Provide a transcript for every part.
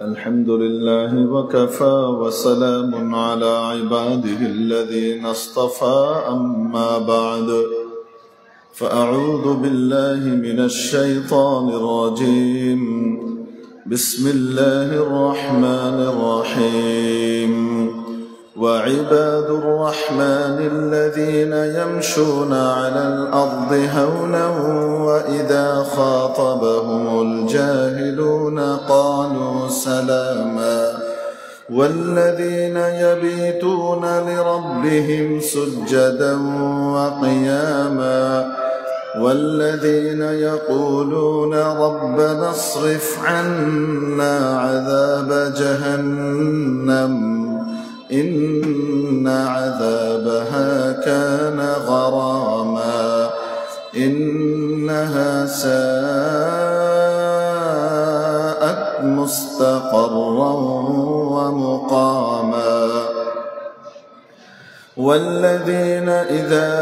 الحمد لله وكفى وسلام على عباده الذين اصطفى أما بعد فأعوذ بالله من الشيطان الرجيم بسم الله الرحمن الرحيم وعباد الرحمن الذين يمشون على الأرض هونا وإذا خاطبهم الجاهلون قالوا سلاما والذين يبيتون لربهم سجدا وقياما والذين يقولون ربنا اصرف عنا عذاب جهنم إن عذابها كان غراما إنها ساءت مستقرا ومقاما والذين إذا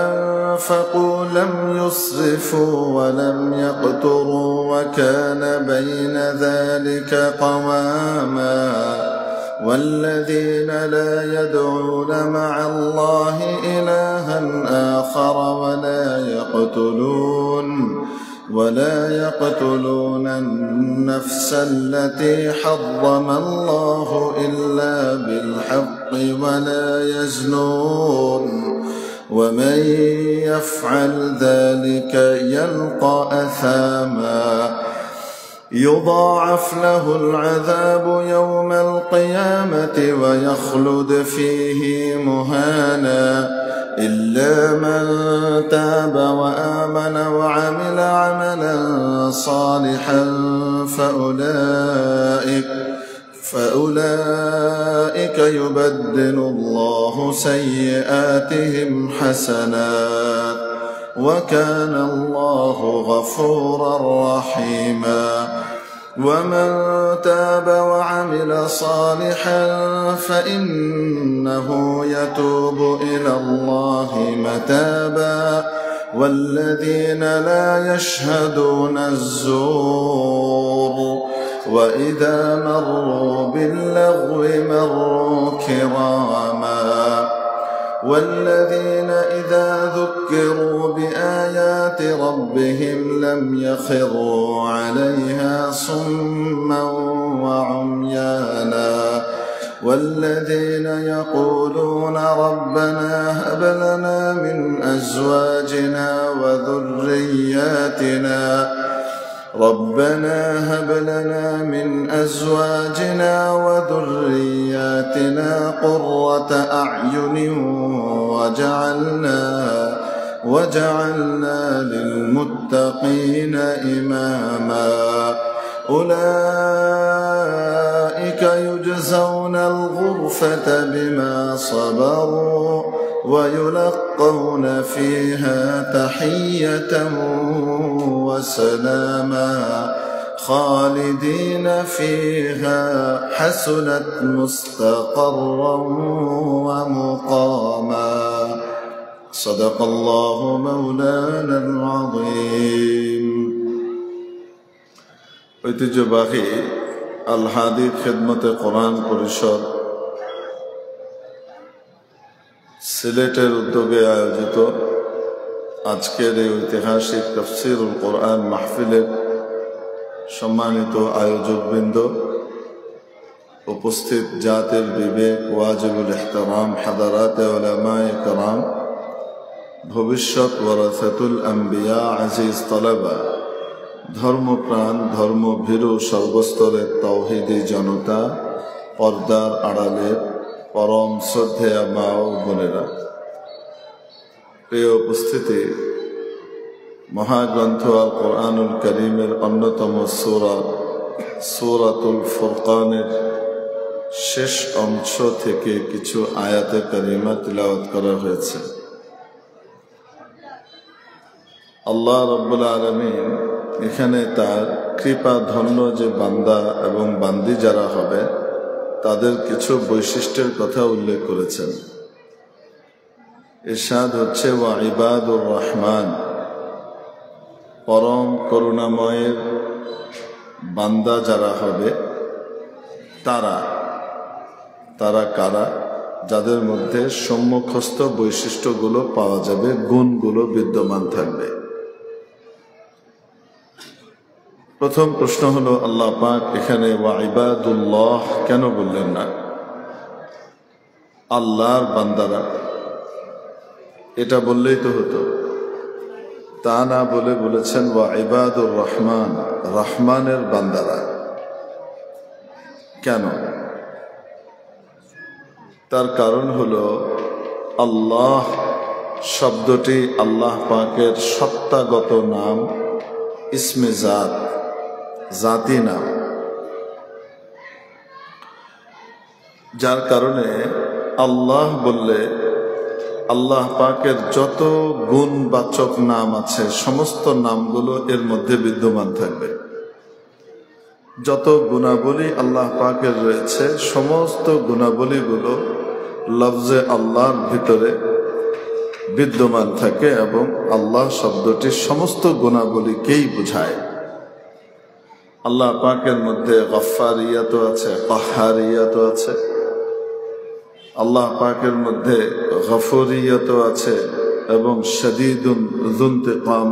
أنفقوا لم يسرفوا ولم يقتروا وكان بين ذلك قواما والذين لا يدعون مع الله إلها آخر ولا يقتلون النفس التي حرم الله إلا بالحق ولا يزنون ومن يفعل ذلك يلقى أثاما يضاعف له العذاب يوم القيامة ويخلد فيه مهانا إلا من تاب وآمن وعمل عملا صالحا فأولئك يبدل الله سيئاتهم حسنات وكان الله غفورا رحيما ومن تاب وعمل صالحا فإنه يتوب إلى الله متابا والذين لا يشهدون الزور وإذا مروا باللغو مروا كراما والذين إذا ذكروا بآيات ربهم لم يخروا عليها صما وعميانا والذين يقولون ربنا هب لنا من أزواجنا وذرياتنا قرة أعين وجعلنا للمتقين إماما أولئك يجزون الغرفة بما صبروا ويلقون فيها تحية وسلاما خالدين فيها حسنت مستقرا ومقاما صدق الله مولانا العظيم ঐতিহ্যবাহী আল হাদি খিদমতে কোরআন পরিষদ সিলেটের উদ্যোগে আয়োজিত আজকের এই ঐতিহাসিক তাফসীরুল কোরআন মাহফিলের সম্মানিত আয়োজকবৃন্দ, উপস্থিত জাতের বিবেক, ওয়াজিবুল ইহতারাম, হাদারাতে উলামায়ে কেরাম, ভবিষ্যৎ ওয়ারাসাতুল আম্বিয়া, আজিজ তালাবা, ধর্মপ্রাণ ধর্মভীরু সর্বস্তরের তাওহীদি জনতা, পর্দার আড়ালের পরম শ্রদ্ধেয়া মা ও বোনেরা, প্রিয় উপস্থিতি, মহাগ্রন্থ আল কোরআনুল কারীমের অন্যতম সূরাতুল ফুরকানের শেষ অংশ থেকে কিছু আয়াতে কারিমা তিলাওয়াত করা হয়েছে। আল্লাহ রাব্বুল আলামিন এখানে তার কৃপা ধন্য যে বান্দা এবং বান্দি যারা হবে তাদের কিছু বৈশিষ্ট্যের কথা উল্লেখ করেছেন। ইরশাদ হচ্ছে ওয়া ইবাদুর রহমান, পরম করুণাময়ের বান্দা যারা হবে তারা তারা কারা? যাদের মধ্যে সম্মুখস্থ বৈশিষ্ট্যগুলো পাওয়া যাবে, গুণগুলো বিদ্যমান থাকবে। প্রথম প্রশ্ন হলো, আল্লাহ পাক এখানে ওয়া ইবাদুল্লাহ কেন বললেন না? আল্লাহর বান্দারা, এটা বললেই তো হতো। তা না বলে বলেছেন ওয়া ইবাদুর রহমান, রহমানের বান্দারা। কেন? তার কারণ হলো আল্লাহ শব্দটি আল্লাহ পাকের সত্তাগত নাম, ইসমে জাত, জাতি নাম, যার কারণে আল্লাহ বললে আল্লাহ পাকের যত গুণবাচক নাম আছে সমস্ত নামগুলো এর মধ্যে বিদ্যমান থাকবে। যত গুণাবলী আল্লাহ পাকের রয়েছে সমস্ত গুণাবলীগুলো লফজে আল্লাহর ভিতরে বিদ্যমান থাকে এবং আল্লাহ শব্দটি সমস্ত গুণাবলীকেই বোঝায়। আল্লাহ পাকের মধ্যে গফফারিয়াত আছে, কাহ্হারিয়াত আছে। আল্লাহ পাকের মধ্যে গফুরিয়াত আছে এবং শাদীদুন যুনতিকাম,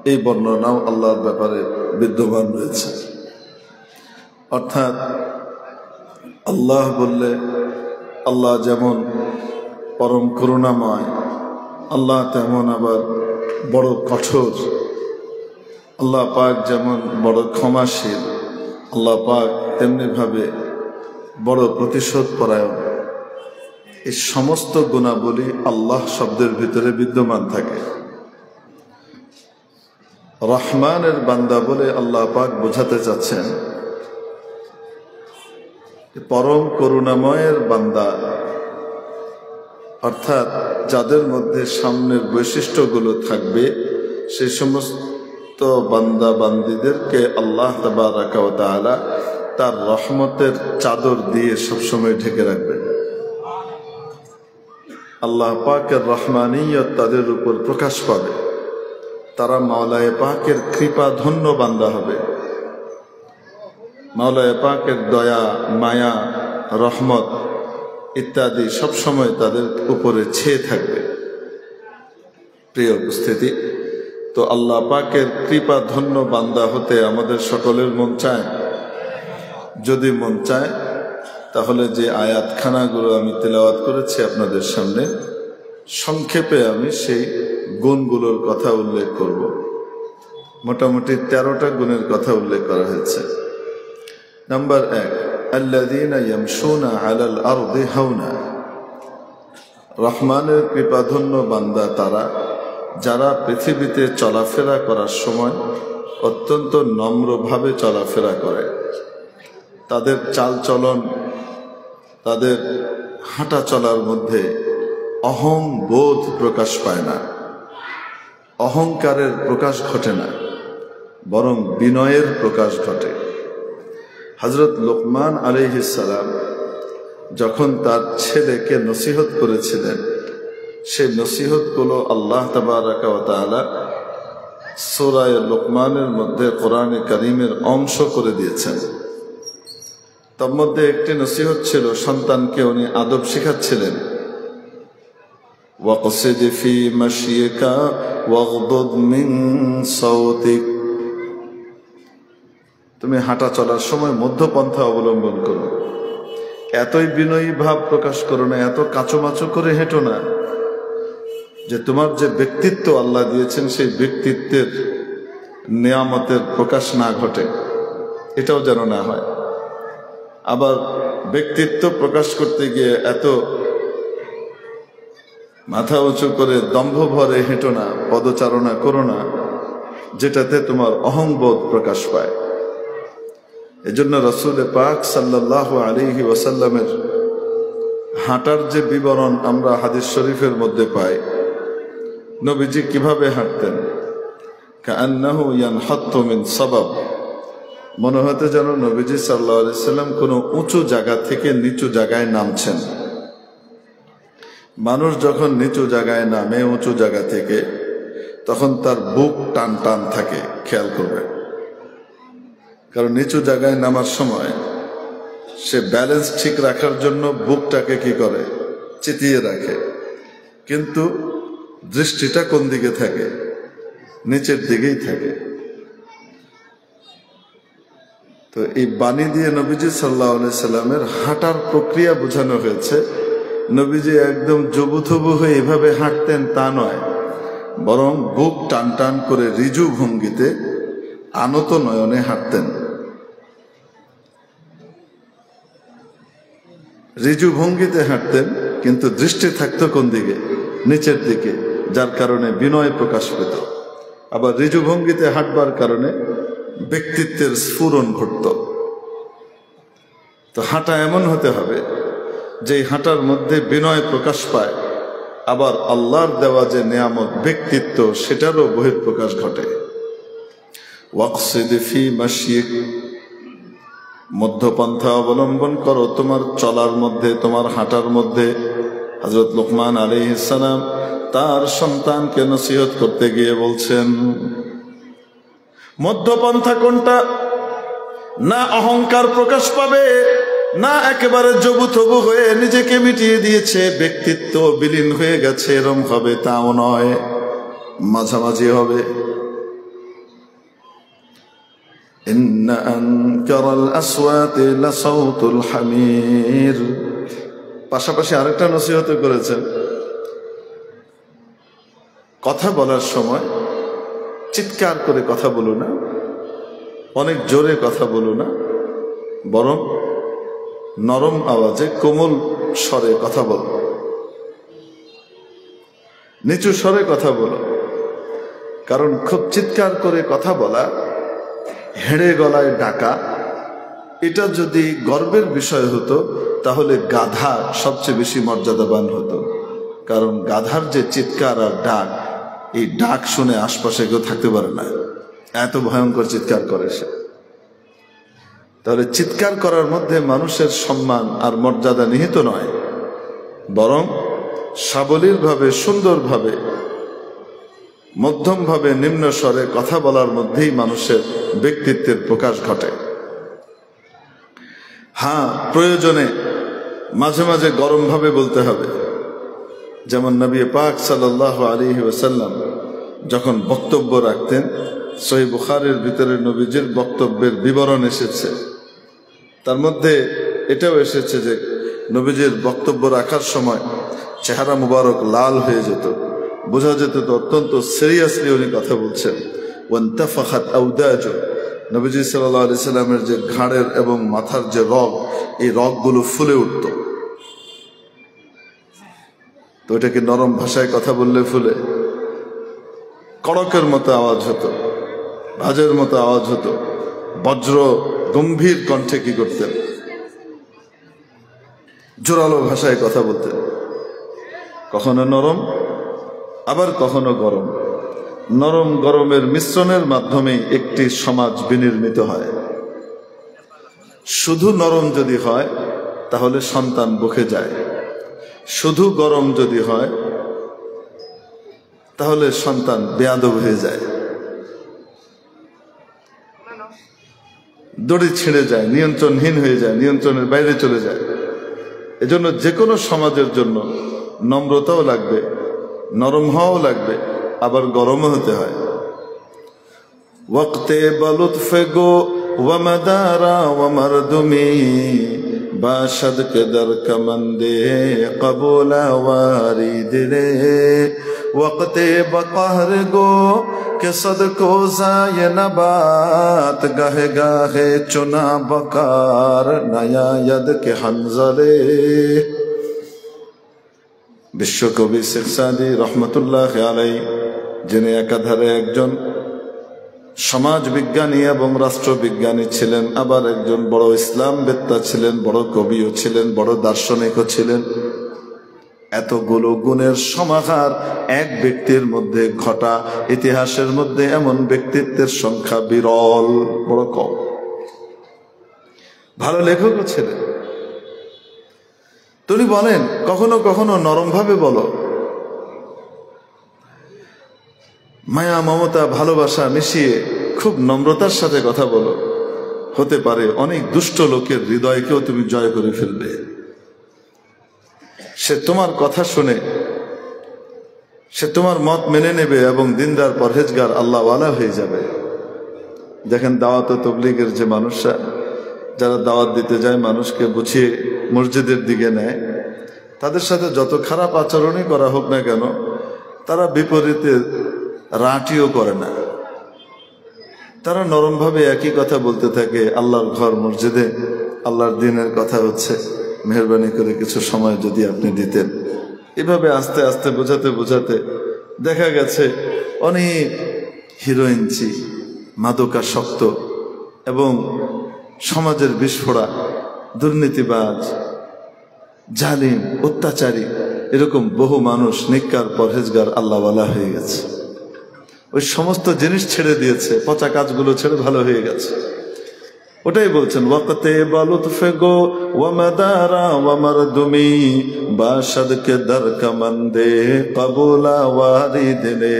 এই বর্ণনাও আল্লাহর ব্যাপারে বিদ্যমান রয়েছে। অর্থাৎ আল্লাহ বললে আল্লাহ যেমন পরম করুণাময়, আল্লাহ তেমন আবার বড় কঠোর। আল্লাহ পাক যেমন বড় ক্ষমাশীল, আল্লাহ পাক তেমনি ভাবে বড় প্রতিশোধ পরায়ণ। এই সমস্ত গুণাবলী আল্লাহ শব্দের ভিতরে বিদ্যমান থাকে। রহমানের বান্দা বলে আল্লাহ পাক বোঝাতে চাচ্ছেন পরম করুণাময়ের বান্দা, অর্থাৎ যাদের মধ্যে সামনের বৈশিষ্ট্যগুলো থাকবে সেই সমস্ত বান্দা বান্দীদেরকে আল্লাহ তাবারাকা ওয়া তাআলা তার রহমতের চাদর দিয়ে সবসময় ঢেকে রাখবেন। আল্লাহ পাকের রহমানিয়ত তাদের উপর প্রকাশ পাবে। তারা মাওলায়ে পাকের কৃপা ধন্য বান্দা হবে। মাওলায়ে পাকের দয়া, মায়া, রহমত ইত্যাদি সবসময় তাদের উপরে ছেয়ে থাকবে। প্রিয় উপস্থিতি, তো আল্লাহ পাকের কৃপা ধন্য বান্দা হতে আমাদের সকলের মন চায়। যদি মন চায় তাহলে যে আয়াতখানাগুলো আমি তেলাওয়াত করেছি আপনাদের সামনে, সংক্ষেপে আমি সেই গুণগুলোর কথা উল্লেখ করব। মোটামুটি 13টা গুণের কথা উল্লেখ করা হয়েছে। নাম্বার 1, আল্লাযীনা ইয়ামশুনা আলাল আরদি হাওনা। রহমানের কৃপাধন্য বান্দা তারা যারা পৃথিবীতে চলাফেরা করার সময় অত্যন্ত নম্রভাবে চলাফেরা করে। তাদের চালচলন, তাদের হাঁটা চলার মধ্যে অহং বোধ প্রকাশ পায় না, অহংকারের প্রকাশ ঘটে না, বরং বিনয়ের প্রকাশ ঘটে। হযরত লোকমান আলাইহিস সালাম যখন তার ছেলেকে নসিহত করেছিলেন, সেই নসিহতগুলো আল্লাহ তাবারাকা ওয়া তাআলা সূরা লোকমানের মধ্যে কোরআনে কারীমের অংশ করে দিয়েছেন। তার মধ্যে একটি নসিহত ছিল, সন্তানকে উনি আদব শিখাচ্ছিলেন। ওয়াকসিদ ফি মাশিকা ওয়াগদুদ মিন সাওতিক। তুমি হাঁটা চলার সময় মধ্যপন্থা অবলম্বন করো। এতই বিনয়ী ভাব প্রকাশ করো না, এত কাঁচোমাচো করে হেঁটো না, যে তোমার যে ব্যক্তিত্ব আল্লাহ দিয়েছেন সেই ব্যক্তিত্বের নিয়ামতের প্রকাশ না ঘটে, এটাও যেন না হয়। আবার ব্যক্তিত্ব প্রকাশ করতে গিয়ে এত মাথা উঁচু করে দম্ভ ভরে হেঁটো না, পদচারণা করো না, যেটাতে তোমার অহংবোধ প্রকাশ পায়। এজন্য রাসূল পাক সাল্লাল্লাহু আলাইহি ওয়াসাল্লামের হাঁটার যে বিবরণ আমরা হাদিস শরীফের মধ্যে পাই, নবীজি কিভাবে হাঁটতেন, কাআন্নাহু ইয়ানহাত্তু মিন সাবাব। মনে হতে যেন নবীজি সাল্লাল্লাহু আলাইহি সাল্লাম কোনো উঁচু জায়গা থেকে নিচু জায়গায় নামছেন। মানুষ যখন নিচু জায়গায় নামে উঁচু জায়গা থেকে, তখন তার বুক টান টান থাকে, খেয়াল করবে। কারণ নিচু জায়গায় নামার সময় সে ব্যালেন্স ঠিক রাখার জন্য বুকটাকে কি করে, চিতিয়ে রাখে, কিন্তু দৃষ্টিটা কোন দিকে থাকে, নিচের দিকেই থাকে। তো এই বাণী দিয়ে নবীজি সাল্লাল্লাহু আলাইহি সাল্লামের হাঁটার প্রক্রিয়া বোঝানো হয়েছে। নবীজি একদম জবুথবু হয়ে এভাবে হাঁটতেন তা নয়, বরং বুক টান টান করে ঋজু ভঙ্গিতে আনত নয়নে হাঁটতেন। ঋজু ভঙ্গিতে হাঁটতেন, কিন্তু দৃষ্টি থাকতো কোন দিকে, নিচের দিকে, যার কারণে বিনয় প্রকাশ পেত। আবার ঋজু ভঙ্গিতে হাঁটবার কারণে ব্যক্তিত্বের স্ফুরণ ঘটত। তো হাঁটা এমন হতে হবে যে হাঁটার মধ্যে বিনয় প্রকাশ পায়, আবার আল্লাহর দেওয়া যে নিয়ামত ব্যক্তিত্ব সেটারও বহিঃপ্রকাশ ঘটে। ওয়াকসিদ ফি মাশিক, মধ্যপন্থা অবলম্বন করো তোমার চলার মধ্যে, তোমার হাঁটার মধ্যে। হযরত লুকমান আলাইহিস সালাম তার সন্তানকে নসিহত করতে গিয়ে বলছেন, মধ্যপন্থা কোনটা? না অহংকার প্রকাশ পাবে, না একেবারে জবুথবু হয়ে নিজেকে মিটিয়ে দিয়েছে, ব্যক্তিত্ব বিলীন হয়ে গেছে, এরম হবে তাও নয়, মাঝামাঝি হবে। ইন্না আনকারাল আসওয়াতি লাসাউতুল হামির। পাশাপাশি আরেকটা নসিহত করেছেন, কথা বলার সময় চিৎকার করে কথা বলো না, অনেক জোরে কথা বলো না, বরং নরম আওয়াজে কোমল স্বরে কথা বলো, নিচু স্বরে কথা বলো। কারণ খুব চিৎকার করে কথা বলা, হেড়ে গলায় ডাকা, এটা যদি গর্বের বিষয় হতো তাহলে গাধা সবচেয়ে বেশি মর্যাদাবান হতো। কারণ গাধার যে চিৎকার আর ডাক, এই ডাক শুনে আশপাশে কেউ থাকতে পারে না, এত ভয়ঙ্কর চিৎকার করে সে। তাহলে চিৎকার করার মধ্যে মানুষের সম্মান আর মর্যাদা নিহিত নয়, বরং সাবলীলভাবে, সুন্দরভাবে, মধ্যমভাবে, নিম্ন স্বরে কথা বলার মধ্যেই মানুষের ব্যক্তিত্বের প্রকাশ ঘটে। হ্যাঁ, প্রয়োজনে মাঝে মাঝে গরমভাবে বলতে হবে। যেমন নবী পাক সাল্লাল্লাহু আলাইহি ওয়াসাল্লাম যখন বক্তব্য রাখতেন, সহিহ বুখারীর ভিতরে নবীজির বক্তব্যের বিবরণ এসেছে, তার মধ্যে এটাও এসেছে যে নবীজির বক্তব্য রাখার সময় চেহারা মুবারক লাল হয়ে যেত, বোঝা যেত তো অত্যন্ত সিরিয়াসলি উনি কথা বলছেন। ওয়ান্তাফাখাত আওদাজু, নবীজি সাল্লাল্লাহু আলাইহি সাল্লামের যে ঘাড়ের এবং মাথার যে রগ, এই রগগুলো ফুলে উঠত। তো এটাকে নরম ভাষায় কথা বললে ফুলে? কড়কের মতো আওয়াজ হতো, ভাজের মতো আওয়াজ হতো, বজ্র গম্ভীর কণ্ঠে কি করতেন? জোরালো ভাষায় কথা বলতেন। কখনো নরম, আবার কখনো গরম। নরম গরমের মিশ্রণের মাধ্যমে একটি সমাজ বিনির্মিত হয়। শুধু নরম যদি হয় তাহলে সন্তান বকে যায়, শুধু গরম যদি হয় তাহলে সন্তান বেয়াদব হয়ে যায়, দড়ি ছিঁড়ে যায়, নিয়ন্ত্রণহীন হয়ে যায়, নিয়ন্ত্রণের বাইরে চলে যায়। এজন্য যে কোনো সমাজের জন্য নম্রতাও লাগবে, নরম হওয়াও লাগবে, আবার গরমও হতে হয়। ওয়াক্তে বালুতফে গো ওয়ামাদারা ওয়ামারদুমি বাশদ কে দর কমন্দে কবুলা ওয়ারিদ রে ওয়াক্তে বকহর গো কে সদকো জায়ে নবাত গাহে গাহে চুনা বকার নয়া यद के हंजले। বিশ্বকবি শেখ সাদী রহমতুল্লাহ আলাইহি, যিনি একাধারে একজন সমাজ বিজ্ঞানী এবং রাষ্ট্রবিজ্ঞানী ছিলেন, আবার একজন বড় ইসলাম বেত্তা ছিলেন, বড় কবিও ছিলেন, বড় দার্শনিকও ছিলেন। এতগুলো গুণের সমাহার এক ব্যক্তির মধ্যে ঘটা, ইতিহাসের মধ্যে এমন ব্যক্তিত্বের সংখ্যা বিরল, বড় কম। ভালো লেখকও ছিলেন। তিনি বলেন, কখনো কখনো নরম ভাবে বলো, মায়া মমতা ভালোবাসা মিশিয়ে খুব নম্রতার সাথে কথা বলো, হতে পারে অনেক দুষ্ট লোকের হৃদয়কেও তুমি জয় করে ফেলবে। সে তোমার কথা শুনে সে তোমার মত মেনে নেবে এবং দিনদার পরহেজগার আল্লাহওয়ালা হয়ে যাবে। দেখেন দাওয়াত ও তবলিগের যে মানুষরা যারা দাওয়াত দিতে যায়, মানুষকে বুঝিয়ে মসজিদের দিকে নেয়, তাদের সাথে যত খারাপ আচরণই করা হোক না কেন, তারা বিপরীতে রাটিও করে না। তারা নরমভাবে একই কথা বলতে থাকে, আল্লাহর ঘর মসজিদে আল্লাহর দিনের কথা হচ্ছে, মেহরবানি করে কিছু সময় যদি আপনি দিতেন। এভাবে আস্তে আস্তে বোঝাতে বোঝাতে দেখা গেছে অনেক হিরোইনচি, মাদকাসক্ত এবং সমাজের বিস্ফোরা, দুর্নীতিবাজ, জালিম, অত্যাচারী, এরকম বহু মানুষ নেককার পরহেজগার আল্লাহওয়ালা হয়ে গেছে। ওই সমস্ত জিনিস ছেড়ে দিয়েছে, পচা কাজগুলো ছেড়ে ভালো হয়ে গেছে। ওটাই বলছেন, ওয়াকতে বালুতফে গো ওয়ামাদারা ওয়ামারদুমি বাশাদ কে দর কমন্দে কবুলা ওয়ারিদনে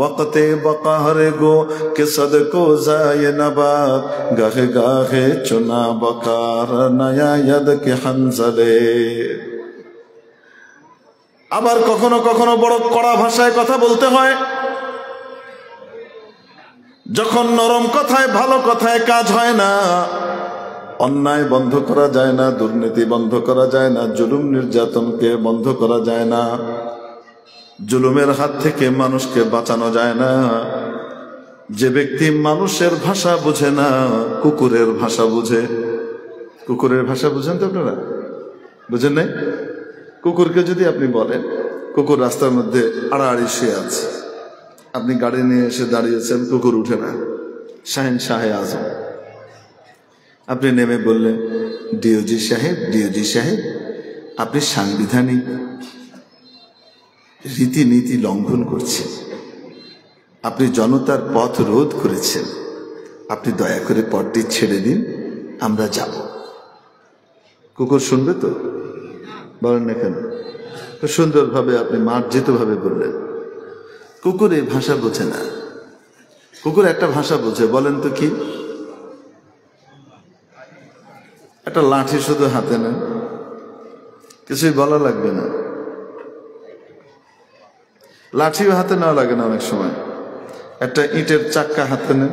वक़्ते बक़हर गो के सदको जाए नबात गाहे गाहे चुना बकार नया यद के हंजले। আবার কখনো কখনো বড় কড়া ভাষায় কথা বলতে হয়। যখন নরম কথায় ভালো কথায় কাজ হয় না, অন্যায় বন্ধ করা যায় না, দুর্নীতি বন্ধ করা যায় না, জুলুম নির্যাতনকে বন্ধ করা যায় না, জুলুমের হাত থেকে মানুষকে বাঁচানো যায় না। যে ব্যক্তি মানুষের ভাষা বুঝে না, কুকুরের ভাষা বুঝে। কুকুরের ভাষা বুঝেন তো আপনারা? বুঝেন নাই? কুকুরকে যদি আপনি বলেন, কুকুর রাস্তার মধ্যে আড়াআড়ি শুয়ে আছে, আপনি গাড়ি নিয়ে এসে দাঁড়িয়েছেন, কুকুর উঠে না, শাহিন শাহে আজম, আপনি নেমে বললেন, ডিওজি সাহেব, ডিওজি সাহেব, আপনি সাংবিধানিক রীতিনীতি লঙ্ঘন করছেন, আপনি জনতার পথ রোধ করেছেন, আপনি দয়া করে পথটি ছেড়ে দিন, আমরা যাব। কুকুর শুনবে তো? বলেন না কেন? তো সুন্দরভাবে আপনি মার্জিতভাবে বললেন। কুকুর এই ভাষা বোঝে না। কুকুর একটা ভাষা বোঝে, বলেন তো কি? একটা লাঠি শুধু হাতে নেন, কিছুই বলা লাগবে না। লাঠিও হাতে নেওয়া লাগে না, অনেক সময় একটা ইটের চাক্কা হাতে নেন,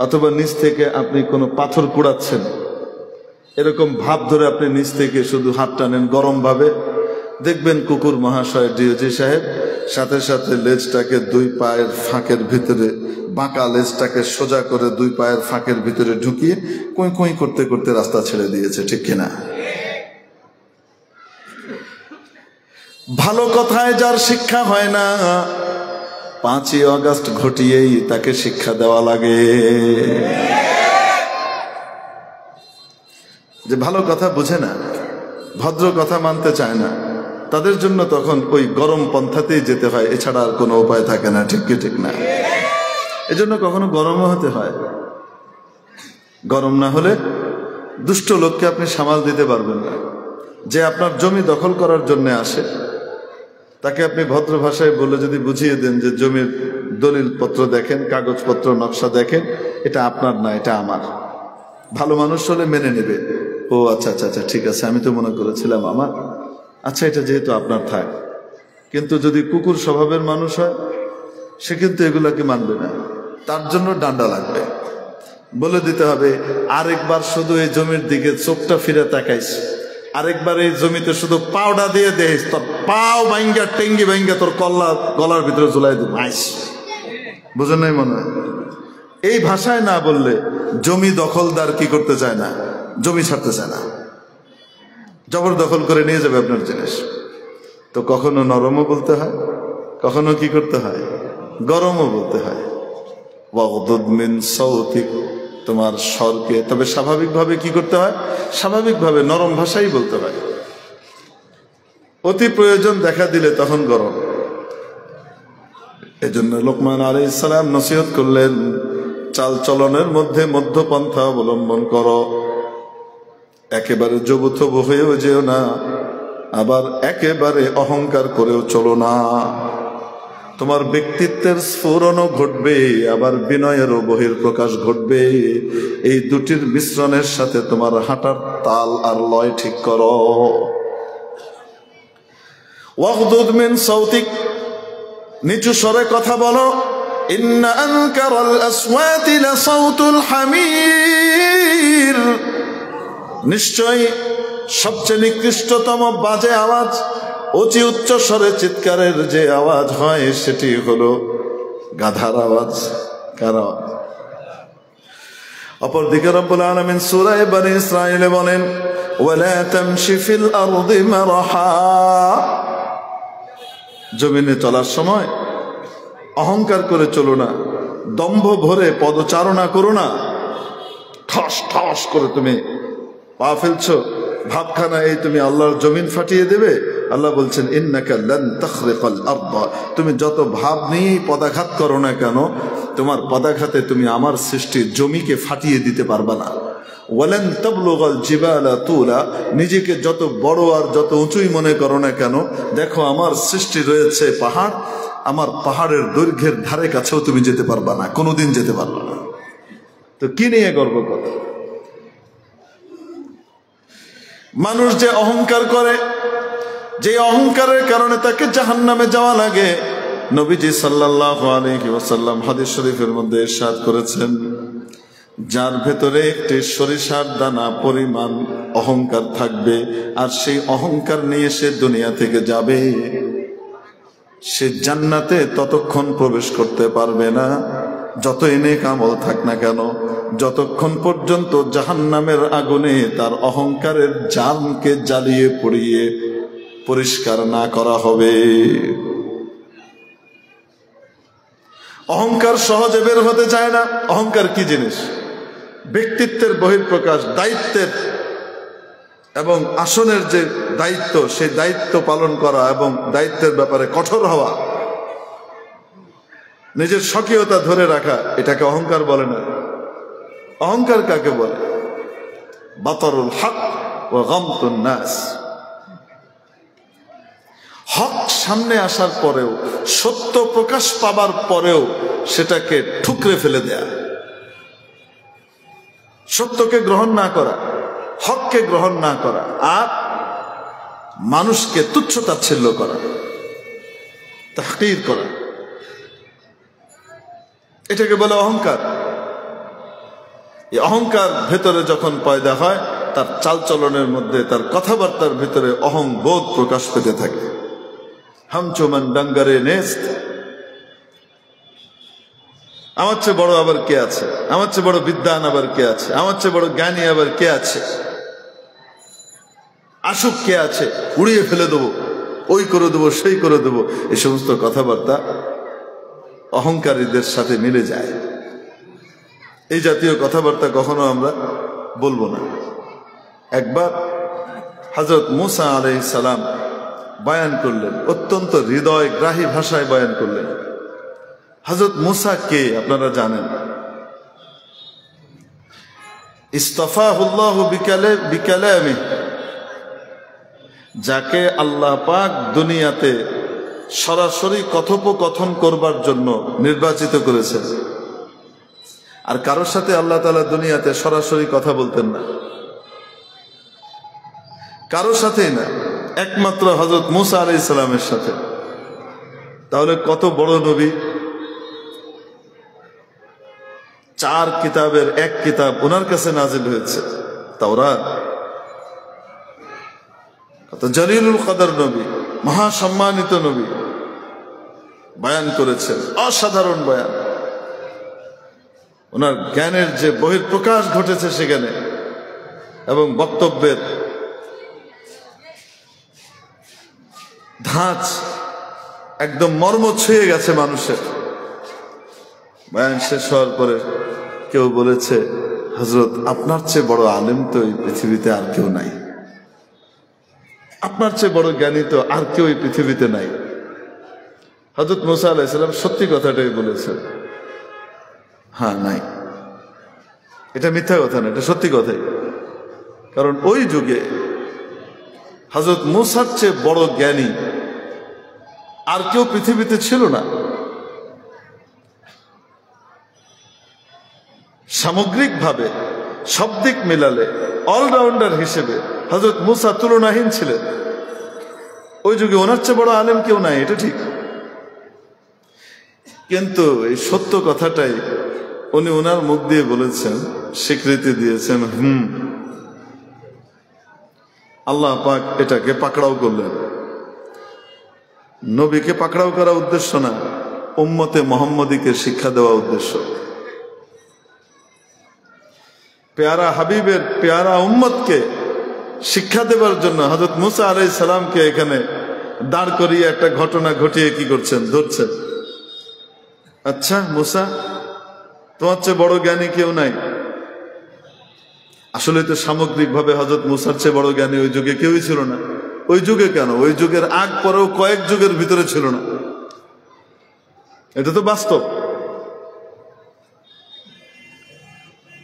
অথবা নিচ থেকে আপনি কোনো পাথর কুড়াচ্ছেন, এরকম ভাব ধরে আপনি নিচ থেকে শুধু হাত টানেন গরম ভাবে, দেখবেন কুকুর মহাশয় ডিওজি সাহেব সাথে সাথে লেজটাকে দুই পায়ের ফাঁকের ভিতরে, বাঁকা লেজটাকে সোজা করে দুই পায়ের ফাঁকের ভিতরে ঢুকিয়ে কুঁই কুঁই করতে করতে রাস্তা ছেড়ে দিয়েছে। ঠিক কিনা? ভালো কথায় যার শিক্ষা হয় না, 5ই আগস্ট ঘটিয়েই তাকে শিক্ষা দেওয়া লাগে। যে ভালো কথা বুঝে না, ভদ্র কথা মানতে চায় না, তাদের জন্য তখন ওই গরম পন্থাতেই যেতে হয়, এছাড়া আর কোনো উপায় থাকে না। ঠিক কি ঠিক না? এজন্য কখনো গরমও হতে হয়। গরম না হলে দুষ্ট লোককে আপনি সামাল দিতে পারবেন না। যে আপনার জমি দখল করার জন্য আসে, তাকে আপনি ভদ্র ভাষায় বলে যদি বুঝিয়ে দেন যে জমির দলিল পত্র দেখেন, কাগজপত্র, নকশা দেখেন, এটা আপনার না, এটা আমার, ভালো মানুষ হলে মেনে নেবে। ও আচ্ছা আচ্ছা আচ্ছা, ঠিক আছে, আমি তো মনে করেছিলাম আমার, আচ্ছা এটা যেহেতু আপনার থাক। কিন্তু যদি কুকুর স্বভাবের মানুষ হয়, সে কিন্তু এগুলাকে মানবে না, তার জন্য ডান্ডা লাগবে। বলে দিতে হবে, আরেকবার শুধু এই জমির দিকে চোখটা ফিরে তাকাইস, আরেকবার এই জমিতে শুধু পাউডা দিয়ে দেখিস, তোর পাও ভাঙ্গা টেঙ্গি ভাঙ্গা তোর গলার ভিতরে ঝুলাই দিব। আইস, বুঝেন নাই মনে হয়? এই ভাষায় না বললে জমি দখলদার কি করতে চায় না, জমি ছাড়তে চায় না, জবরদখল করে নিয়ে যাবে আপনার জিনিস। তো কখনো নরমও বলতে হয়, কখনো কি করতে হয়, গরমও বলতে হয়। ওয়াগদুদ মিন সাউতিক, তোমার স্বরকে, তবে স্বাভাবিকভাবে কি করতে হয়, স্বাভাবিকভাবে নরম ভাষাই বলতে হয়। অতি প্রয়োজন দেখা দিলে তখন গরম। এজন্য লোকমান আলাইহিস সালাম নসিহত করলেন, চাল চলনের মধ্যে মধ্যপন্থা অবলম্বন করো। একেবারে জবুথবু হয়েও যেও না, আবার একেবারে অহংকার করেও চলো না। তোমার ব্যক্তিত্বের স্ফুরণও ঘটবে, আবার বিনয়েরও বহির্প্রকাশ ঘটবে। এই দুটির মিশ্রণের সাথে তোমার হাঁটার তাল আর লয় ঠিক করো। ওয়াগদুদ মিন সাউতিক, নিচু স্বরে কথা বলো। ইন্না আনকারাল আসওয়াতি লাসাউতুল হামির, নিশ্চয়ই সবচেয়ে নিকৃষ্টতম বাজে আওয়াজ, অতি উচ্চ স্বরে চিৎকারের যে আওয়াজ হয় সেটি হলো গাধার আওয়াজ। কার আওয়াজ? অপরদিকে রব্বুল আলামিন সূরা বনী ইসরাঈলে বলেন, ওয়ালা তামশি ফিল আরদি মারহা, জমিনে চলার সময় অহংকার করে চলো না, দম্ভ ভরে পদচারণা করো না। ঠস ঠস করে তুমি পা ফেলছো, ভাবখানা এই তুমি আল্লাহর জমিন ফাটিয়ে দেবে। আল্লাহ বলছেন, ইন্নাকা লান তাখরিকাল আরদ, তুমি যত ভাব নিয়ে পদাঘাত করো না কেন, তোমার পদাঘাতে তুমি আমার সৃষ্টির জমিকে ফাটিয়ে দিতে পারবে না। ওয়ালান তাবলুগাল জিবালা তুলা, নিজেকে যত বড় আর যত উঁচুই মনে করো না কেন, দেখো আমার সৃষ্টি রয়েছে পাহাড়, আমার পাহাড়ের দৈর্ঘ্যের ধারে কাছেও তুমি যেতে পারবা না, কোনোদিন যেতে পারবা না। তো কি নিয়ে গর্ব করো? মানুষ যে অহংকার করে, যে অহংকারের কারণে তাকে জাহান্নামে যাওয়া লাগে, নবীজি সাল্লাল্লাহু আলাইহি ওয়াসাল্লাম হাদিস শরীফের মধ্যে ইরশাদ করেছেন, যার ভেতরে একটি সরিষার দানা পরিমাণ অহংকার থাকবে, আর সেই অহংকার নিয়ে সে দুনিয়া থেকে যাবে, সে জান্নাতে ততক্ষণ প্রবেশ করতে পারবে না, যতই নেক আমল থাক না কেন, যতক্ষণ পর্যন্ত জাহান্নামের আগুনে তার অহংকারের জামকে জ্বালিয়ে পুড়িয়ে পরিষ্কার না করা হবে। অহংকার সহজে বের হতে চায় না। অহংকার কি জিনিস? ব্যক্তিত্বের বহিঃপ্রকাশ, দায়িত্বের এবং আসনের যে দায়িত্ব, সেই দায়িত্ব পালন করা এবং দায়িত্বের ব্যাপারে কঠোর হওয়া, নিজের স্বকীয়তা ধরে রাখা, এটাকে অহংকার বলে না। অহংকার কাকে বলে? বাতারুল হক ওয়া গামতুন নাস, হক সামনে আসার পরেও, সত্য প্রকাশ পাবার পরেও সেটাকে ঠুকরে ফেলে দেয়া, সত্যকে গ্রহণ না করা, হককে গ্রহণ না করা, আর মানুষকে তুচ্ছ তাচ্ছিল্য করা, তাহকির করা, এটাকে বলে অহংকার। এই অহংকার ভেতরে যখন পয়দা হয়, তার চালচলনের মধ্যে, তার কথাবার্তার ভিতরে অহংবোধ প্রকাশ পেতে থাকে। হামচুমান ডাঙ্গারে নেস্ত, আমার চেয়ে বড় আবার কে আছে, আমার চেয়ে বড় বিদ্বান আবার কে আছে, আমার চেয়ে বড় জ্ঞানী আবার কে আছে, আসুক কে আছে, উড়িয়ে ফেলে দেবো, ওই করে দেবো, সেই করে দেবো, এই সমস্ত কথাবার্তা অহংকারীদের সাথে মিলে যায়। এই জাতীয় কথাবার্তা কখনো আমরা বলবো না। একবার হযরত মুসা আলাইহিস সালাম বয়ান করলেন, অত্যন্ত হৃদয়গ্রাহী ভাষায় বয়ান করলেন। হযরত মুসা কে আপনারা জানেন? ইস্তাফাহুল্লাহু বিকালামিহি, যাকে আল্লাহ পাক দুনিয়াতে সরাসরি কথোপকথন করবার জন্য নির্বাচিত করেছেন। আর কারোর সাথে আল্লাহ তাআলা দুনিয়াতে সরাসরি কথা বলতেন না, কারোর সাথেই না, একমাত্র হযরত মুসা আলাইহিস সালামের সাথে। তাহলে কত বড় নবী! 4 কিতাবের এক কিতাব ওনার কাছে নাজিল হয়েছে, তাওরাত। কত জলিলুল কদর নবী, মহাসম্মানিত নবী বয়ান করেছেন, অসাধারণ বয়ান। ওনার জ্ঞানের যে বহিঃপ্রকাশ ঘটেছে সেখানে, এবং বক্তব্যের ধাঁচ একদম মর্ম ছুঁয়ে গেছে মানুষের। বয়ান শেষ হওয়ার পরে কেউ বলেছে, হযরত আপনার চেয়ে বড় আলেম তো এই পৃথিবীতে আর কেউ নাই, আপনার চেয়ে বড় জ্ঞানী তো আর কেউ এই পৃথিবীতে নাই। হযরত মুসা আলাইহিস সালাম সত্যি কথাটাই বলেছেন, হ্যাঁ নাই, এটা মিথ্যা কথা না, এটা সত্যি কথাই। কারণ ওই যুগে হযরত মুসার চেয়ে বড় জ্ঞানী আর কেউ পৃথিবীতে ছিল না। সামগ্রিকভাবে সব দিক মিলালে অলরাউন্ডার হিসেবে হযরত মুসা তুলনাহীন ছিলেন। ওই যুগে ওনার চেয়ে বড় আলেম কেউ নাই, এটা ঠিক। কিন্তু এই সত্য কথাটাই উনি ওনার মুখ দিয়ে বলেছেন, স্বীকৃতি দিয়েছেন। আল্লাহ পাক এটাকে পাকড়াও করলেন। নবীকে পাকড়াও করা উদ্দেশ্য না, উম্মতে মুহাম্মদীকে শিক্ষা দেওয়া উদ্দেশ্য। পেয়ারা হাবিবের পেয়ারা উম্মতকে শিক্ষা দেবার জন্য হযরত মুসা আলাইহিস সালামকে এখানে দাঁড় করিয়ে একটা ঘটনা ঘটিয়ে কি করছেন, ধরছেন। আচ্ছা মুসা, তোমার চেয়ে বড় জ্ঞানী কেউ নাই। আসলে তো সামগ্রিকভাবে হযরত মুসার চেয়ে বড় জ্ঞানী ওই যুগে কেউই ছিল না। ওই যুগে কেন, ওই যুগের আগ পরেও কয়েক যুগের ভিতরে ছিল না, এটা তো বাস্তব।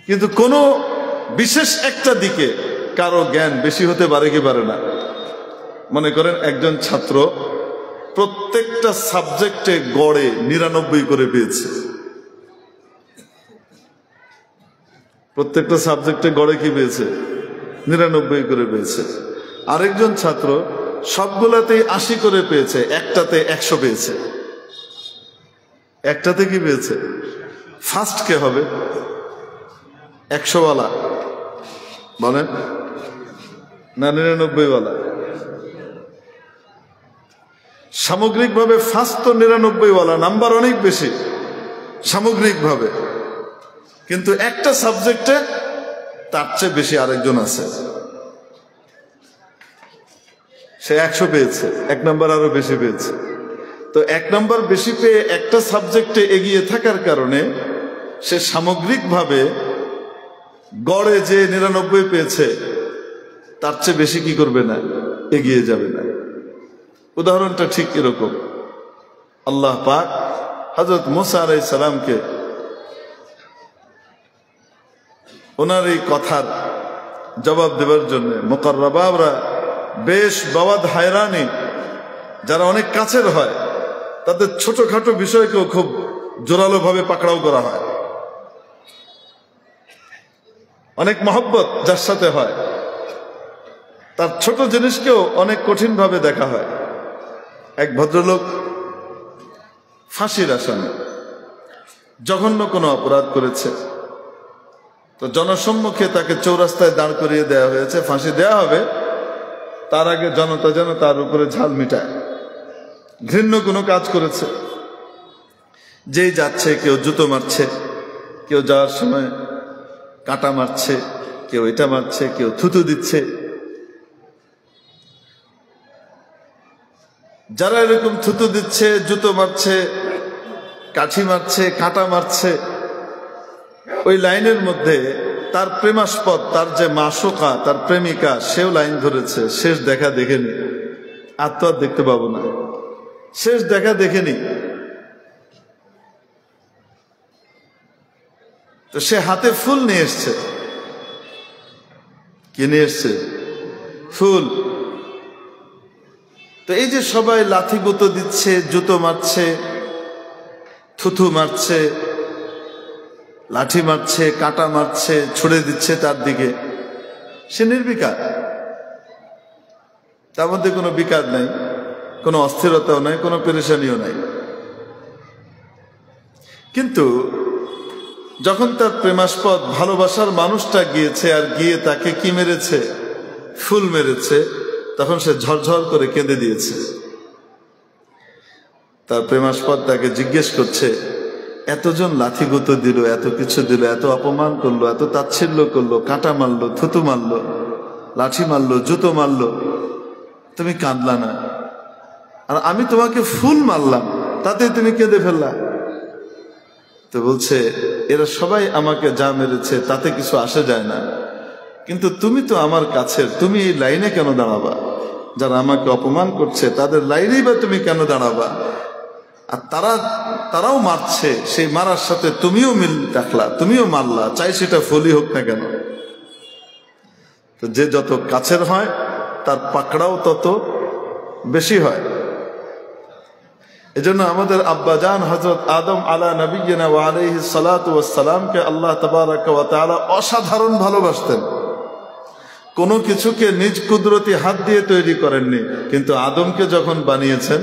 কিন্তু কোন বিশেষ একটা দিকে কারো জ্ঞান বেশি হতে পারে কি পারে না। মনে করেন একজন ছাত্র প্রত্যেকটা সাবজেক্টে গড়ে 99 করে পেয়েছে, প্রত্যেকটা সাবজেক্টে গড়ে কি পেয়েছে, 99 করে পেয়েছে। আরেকজন ছাত্র সবগুলাতেই 80 করে পেয়েছে, একটাতে 100 পেয়েছে। একটাতে কি পেয়েছে? ফার্স্ট কে হবে? 100 ওয়ালা বলেন না 99 ওয়ালা? সামগ্রিকভাবে ফার্স্ট তো 99 ওয়ালা, নাম্বার অনেক বেশি সামগ্রিকভাবে, কিন্তু একটা সাবজেক্টে তার চেয়ে বেশি আরেকজন আছে, সে 100 পেয়েছে, 1 নাম্বার আরো বেশি পেয়েছে। তো 1 নাম্বার বেশি পেয়ে একটা সাবজেক্টে এগিয়ে থাকার কারণে সে সামগ্রিকভাবে গড়ে যে 99 পেয়েছে তার চেয়ে বেশি কি করবে না, এগিয়ে যাবে না। উদাহরণটা ঠিক এরকম। আল্লাহ পাক হযরত মুসা আলাইহিস সালামকে ওনার এই কথার জবাব দেওয়ার জন্য মুকাররাবরা বেশ বাওয়াদ হায়রানি, যারা অনেক কাছের হয় তাদের ছোটখাটো বিষয়কেও খুব জোরালো ভাবে পাকড়াও করা হয়। অনেক মহব্বত যার সাথে হয় তার ছোট জিনিসকেও অনেক কঠিন ভাবে দেখা হয়। এক ভদ্রলোক ফাঁসির আসামি, জঘন্য কোনো অপরাধ করেছে, তো জনসম্মুখে তাকে চৌরাস্তায় দাঁড় করিয়ে দেওয়া হয়েছে, ফাঁসি দেওয়া হবে। তার আগে জনতা যেন তার উপরে ঝাল মিটায়। ঘৃণ্য কোনো কাজ করেছে, যেই যাচ্ছে কেউ জুতো মারছে, কেউ যাওয়ার সময় কাঁটা মারছে, কেউ এটা মারছে, কেউ থুতু দিচ্ছে। যারা এরকম থুতু দিচ্ছে, জুতো মারছে, কাঠি মারছে, কাঁটা মারছে, ওই লাইনের মধ্যে তার প্রেমাস্পদ, তার যে মাসুকা, তার প্রেমিকা, সেও লাইন ধরেছে। শেষ দেখা দেখেনি, আর তো আর দেখতে পাবো না, শেষ দেখা দেখেনি। তো সে হাতে ফুল নিয়ে এসছে। কি নিয়ে এসছে? ফুল। তো এই যে সবাই লাথি গুঁতো দিচ্ছে, জুতো মারছে, থুথু মারছে, লাঠি মারছে, কাঁটা মারছে, ছুড়ে দিচ্ছে তার দিকে, সে নির্বিকার, তার মধ্যে কোনো বিকার নাই, কোনো অস্থিরতাও নাই, কোনো পেরেশানিও নাই। কিন্তু যখন তার প্রেমাস্পদ ভালোবাসার মানুষটা গিয়েছে, আর গিয়ে তাকে কি মেরেছে, ফুল মেরেছে, তখন সে ঝরঝর করে কেঁদে দিয়েছে। তার প্রেমাস্পদ তাকে জিজ্ঞেস করছে, এতজন লাথি গুঁতো দিল, এত কিছু দিল, এত অপমান করলো, এত তাচ্ছিল্য করলো, কাঁটা মারলো, থুতু মারলো, লাঠি মারলো, জুতো মারলো, তুমি কাঁদলা না? আর আমি তোমাকে ফুল মারলাম, তাতে তুমি কেঁদে ফেললা। তো বলছে, এরা সবাই আমাকে যা মেরেছে তাতে কিছু আসে যায় না, কিন্তু তুমি তো আমার কাছের, তুমি এই লাইনে কেন দাঁড়াবা? যারা আমাকে অপমান করছে তাদের লাইনেই বা তুমি কেন দাঁড়াবা? আর তারাও মারছে, সেই মারার সাথে তুমিও মিল রাখলা, তুমিও মারলা, চাই সেটা ফুলই হোক না কেন। তো যে যত কাছের হয় তার পাকড়াও তত বেশি হয়। এজন্য আমাদের আব্বাজান হযরত আদম আলা নবিয়িনা ওয়া আলাইহিস সালাতু ওয়াস সালামকে আল্লাহ তাবারাকা ওয়া তাআলা অসাধারণ ভালোবাসতেন। কোনো কিছুকে নিজ কুদরতি হাত দিয়ে তৈরি করেননি, কিন্তু আদমকে যখন বানিয়েছেন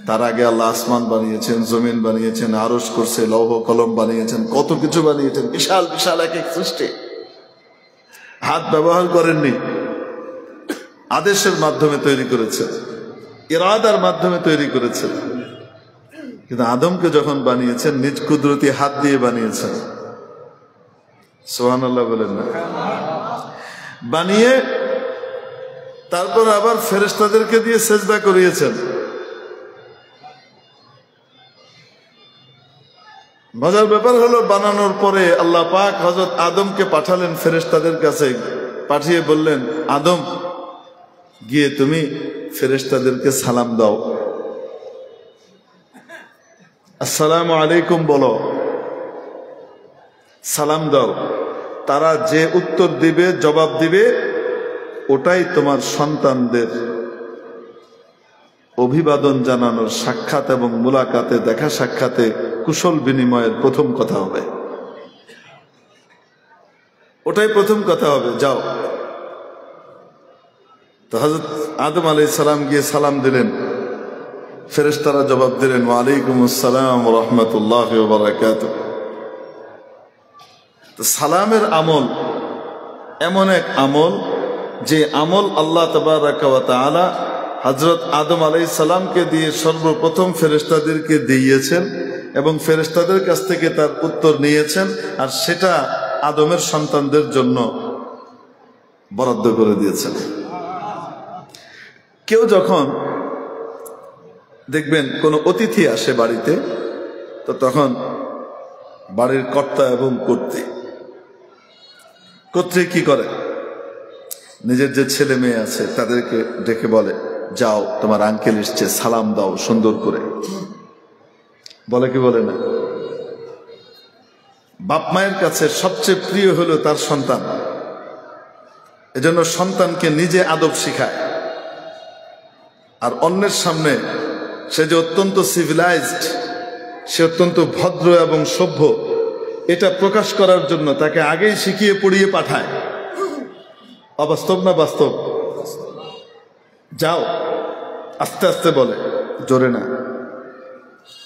তার আগে আল্লাহ আসমান বানিয়েছেন, জমিন বানিয়েছেন, আরশ করছে, লৌহ কলম বানিয়েছেন, কত কিছু বানিয়েছেন, বিশাল বিশাল এক এক সৃষ্টি। হাত ব্যবহার করেননি, আদেশের মাধ্যমে তৈরি করেছেন, ইরাদার মাধ্যমে তৈরি করেছেন। কিন্তু আদমকে যখন বানিয়েছেন নিজ কুদরতি হাত দিয়ে বানিয়েছেন। সুবহানাল্লাহ বলেন না? বানিয়ে তারপর আবার ফেরেশতাদেরকে দিয়ে সেজদা করিয়েছেন। মজার ব্যাপার হলো, বানানোর পরে আল্লাহ পাক হযরত আদমকে পাঠালেন ফেরেশতাদের কাছে, পাঠিয়ে বললেন, আদম গিয়ে তুমি ফেরেশতাদেরকে সালাম দাও, আসসালামু আলাইকুম বলো, সালাম দাও। তারা যে উত্তর দিবে, জবাব দিবে, ওটাই তোমার সন্তানদের অভিবাদন জানানোর সাক্ষাৎ এবং মুলাকাতে, দেখা সাক্ষাতে কুশল বিনিময়ের প্রথম কথা হবে। ওটাই প্রথম কথা হবে, যাও। তো হযরত আদম আলাইহিস সালাম গিয়ে সালাম দিলেন, ফেরেশতারা জবাব দিলেন, ওয়া আলাইকুমুস সালাম ওয়া রাহমাতুল্লাহি ওয়া বারাকাতুহু। তো সালামের আমল এমন এক আমল, যে আমল আল্লাহ তাবারাকা ওয়া তাআলা হযরত আদম আলাইহিস সালামকে দিয়ে সর্বপ্রথম ফেরেশতাদেরকে দিয়েছেন এবং ফেরেশতাদের কাছ থেকে তার উত্তর নিয়েছেন, আর সেটা আদমের সন্তানদের জন্য বরাদ্দ করে দিয়েছেন। কেউ যখন দেখবেন কোনো অতিথি আসে বাড়িতে, তো তখন বাড়ির কর্তা এবং কর্ত্রী কি করে, নিজের যে ছেলে মেয়ে আছে তাদেরকে ডেকে বলে, যাও তোমার আঙ্কেল এসছে, সালাম দাও সুন্দর করে। বলে কি বলে না? বাপ মায়ের কাছে সবচেয়ে প্রিয় হলো তার সন্তান। এজন্য সন্তানকে নিজে আদব শিখায়, আর অন্যের সামনে সে যে অত্যন্ত সিভিলাইজড, সে অত্যন্ত ভদ্র এবং সভ্য, এটা প্রকাশ করার জন্য তাকে আগেই শিখিয়ে পড়িয়ে পাঠায়। অবাস্তব না বাস্তব? যাও, আস্তে আস্তে বলে, জোরে না।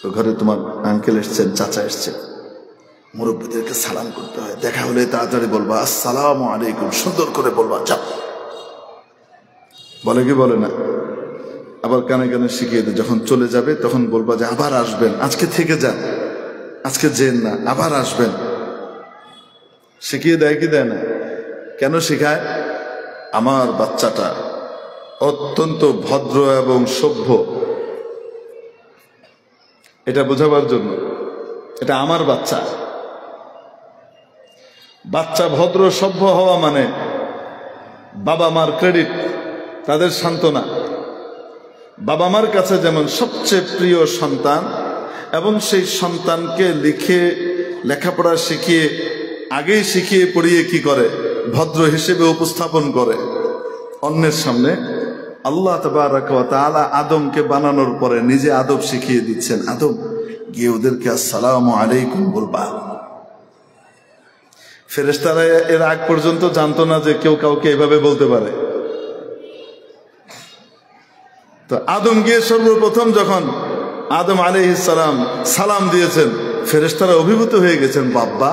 তো ঘরে তোমার আঙ্কেল এসছেন, চাচা এসছেন, মুরব্বীদেরকে সালাম করতে হয়, দেখা হলে তাড়াতাড়ি বলবা আসসালামু আলাইকুম, সুন্দর করে বলবা, যাও। বলে কি বলে না? আবার কানে কানে শিখিয়ে দেয়, যখন চলে যাবে তখন বলবা যে আবার আসবেন, আজকে থেকে যান, আজকে যেন না, আবার আসবেন। শিখিয়ে দেয় কি দেয় না? কেন শিখায়? আমার বাচ্চাটা অত্যন্ত ভদ্র এবং সভ্য, এটা বোঝাবার জন্য। এটা আমার বাচ্চা। বাচ্চা ভদ্র সভ্য হওয়া মানে বাবা মার ক্রেডিট, তাদের সান্ত্বনা। বাবা মার কাছে যেমন সবচেয়ে প্রিয় সন্তান, এবং সেই সন্তানকে লেখাপড়া শিখিয়ে, আগেই শিখিয়ে পড়িয়ে কি করে, ভদ্র হিসেবে উপস্থাপন করে অন্যের সামনে। আল্লাহ তাবারাকা ওয়া তাআলা আদমকে বানানোর পরে নিজে আদব শিখিয়ে দিচ্ছেন, আদম গিয়ে ওদেরকে আসসালামু আলাইকুম বলবা। ফেরেশতারা এর আগ পর্যন্ত জানতো না যে কেউ কাউকে এভাবে বলতে পারে। তো আদম গিয়ে সর্বপ্রথম যখন আদম আলাইহিস সালাম সালাম দিয়েছেন, ফেরেশতারা অভিভূত হয়ে গেছেন, বাবা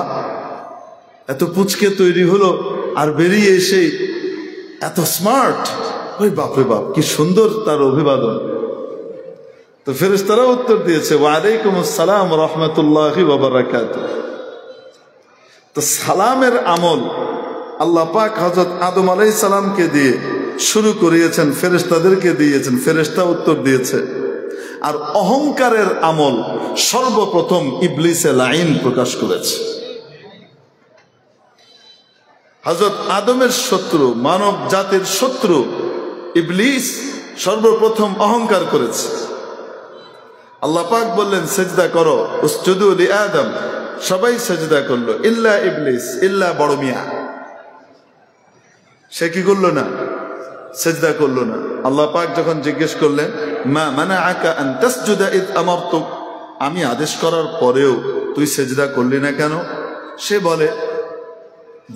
এত পুচকে তৈরি হলো, আর বেরিয়ে এসে এত স্মার্ট, ওই বাপরে বাপ, কি সুন্দর তার অভিবাদন। তো ফেরেশতারা উত্তর দিয়েছে, ওয়া আলাইকুমুস সালাম ওয়া রাহমাতুল্লাহি ওয়া বারাকাতুহু। তো সালামের আমল আল্লাহ পাক হযরত আদম আলাইহিস সালামকে দিয়ে শুরু করিয়েছেন, ফেরেশতাদেরকে দিয়েছেন, ফেরেশতা উত্তর দিয়েছে। আর অহংকারের আমল সর্বপ্রথম ইবলিসে লাইন প্রকাশ করেছে। হযরত আদমের শত্রু, মানব জাতির শত্রু ইবলিস সর্বপ্রথম অহংকার করেছে। আল্লাহ পাক বললেন, সেজদা করো, উসজুদু লি আদম। সবাই সেজদা করলো, ইল্লা ইবলিস, ইল্লা বড় মিয়া। সে কি করলো না? সেজদা করলো না। আল্লাহ পাক যখন জিজ্ঞেস করলেন মা মানাআকা আন তাসজুদা ইয আমারতুক, আমি আদেশ করার পরেও তুই সেজদা করলি না কেন? সে বলে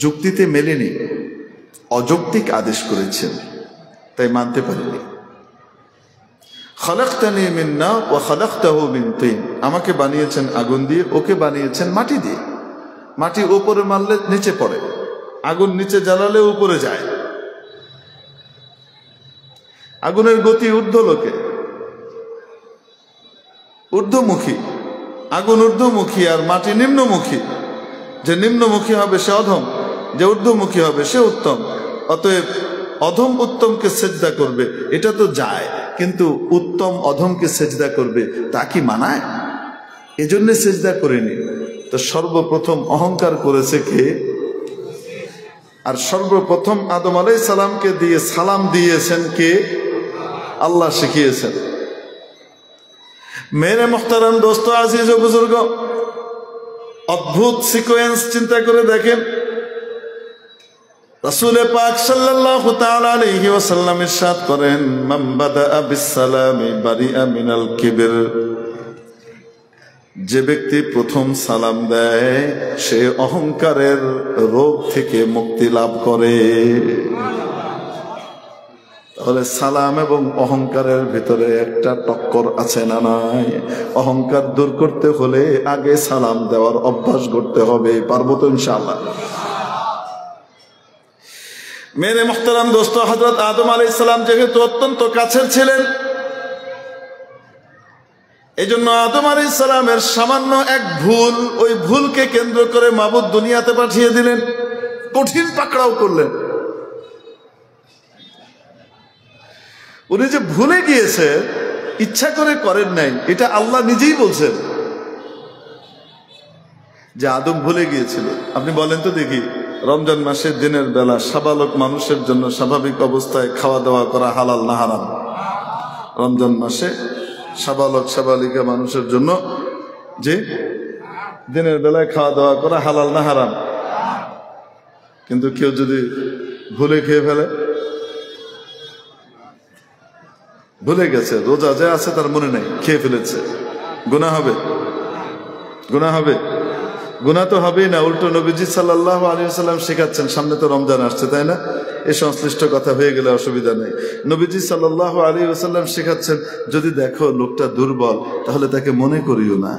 যুক্তিতে মেলেনি, অযৌক্তিক আদেশ করেছেন তাই মানতে পারিনি। খালাকতানি মিন নার ওয়া খালাকতাহু মিন তিন, আমাকে বানিয়েছেন আগুন দিয়ে, ওকে বানিয়েছেন মাটি দিয়ে। মাটি উপরে মারলে নিচে পড়ে, আগুন নিচে জ্বালালে উপরে যায়। আগুনের গতি ঊর্ধ্বলোকে, ঊর্ধ্বমুখী। আগুন ঊর্ধ্বমুখী আর মাটি নিম্নমুখী। যে নিম্নমুখী হবে সে অধম, যে ঊর্ধ্বমুখী হবে সে উত্তম। অতএব অধম উত্তমকে সেজদা করবে এটা তো যায়, কিন্তু উত্তম অধমকে সেজদা করবে তা কি মানায়? এজন্য সেজদা করেনি। তো সর্বপ্রথম অহংকার করেছে কে? আর সর্বপ্রথম আদম আলাইহিস সালামকে দিয়ে সালাম দিয়েছেন কে? আল্লাহ শিখিয়েছেন। মেরে মুহতারাম দোস্ত, আজিজ ও বুজুর্গ, অদ্ভুত সিকোয়েন্স চিন্তা করে দেখেন। রাসূল পাক সাল্লাল্লাহু তাআলা আলাইহি ওয়াসাল্লাম ইরশাদ করেন, মান বাদাআ বিসসালামি বারিআ মিনাল কিবর, যে ব্যক্তি প্রথম সালাম দেয় সে অহংকারের রোগ থেকে মুক্তি লাভ করে। তাহলে সালাম এবং অহংকারের ভিতরে একটা টক্কর আছে না নাই? অহংকার দূর করতে হলে আগে সালাম দেওয়ার অভ্যাস করতে হবে। পারবো তো ইনশাআল্লাহ? মেরে মুহতারাম দোস্ত, হযরত আদম আলাইহিস সালাম যেহেতু অত্যন্ত কাছের ছিলেন, এই জন্য আদম আলাইহিস সালামের সামান্য এক ভুল, ওই ভুলকে কেন্দ্র করে মাবুদ দুনিয়াতে পাঠিয়ে দিলেন, কঠিন পাকড়াও করলেন। উনি যে ভুলে গিয়েছে, ইচ্ছা করে করেন নাই, এটা আল্লাহ নিজেই বলছেন যে আদম ভুলে গিয়েছিল। আপনি বলেন তো দেখি, রমজান মাসের দিনের বেলা সাবালক মানুষের জন্য স্বাভাবিক অবস্থায় খাওয়া দাওয়া করা হালাল না হারাম? রমজান মাসে সাবালক সাবালিকা মানুষের জন্য যে দিনের বেলায় খাওয়া দাওয়া করা হালাল না হারাম? কিন্তু কেউ যদি ভুলে খেয়ে ফেলে, ভুলে গেছে, রোজা যে আছে তার মনে নেই, খেয়ে ফেলেছে, গুনাহ হবে? গুনাহ হবে? গুনাহ তো হবেই না, উল্টো নবীজি সাল্লাল্লাহু আলাইহি ওয়াসাল্লাম শেখাচ্ছেন, সামনে তো রমজান আসছে তাই না? এই সংশ্লিষ্ট কথা হয়ে গেলে অসুবিধা নেই। নবীজি সাল্লাল্লাহু আলাইহি ওয়াসাল্লাম শেখাচ্ছেন, যদি দেখো লোকটা দুর্বল তাহলে তাকে মনে করিও না,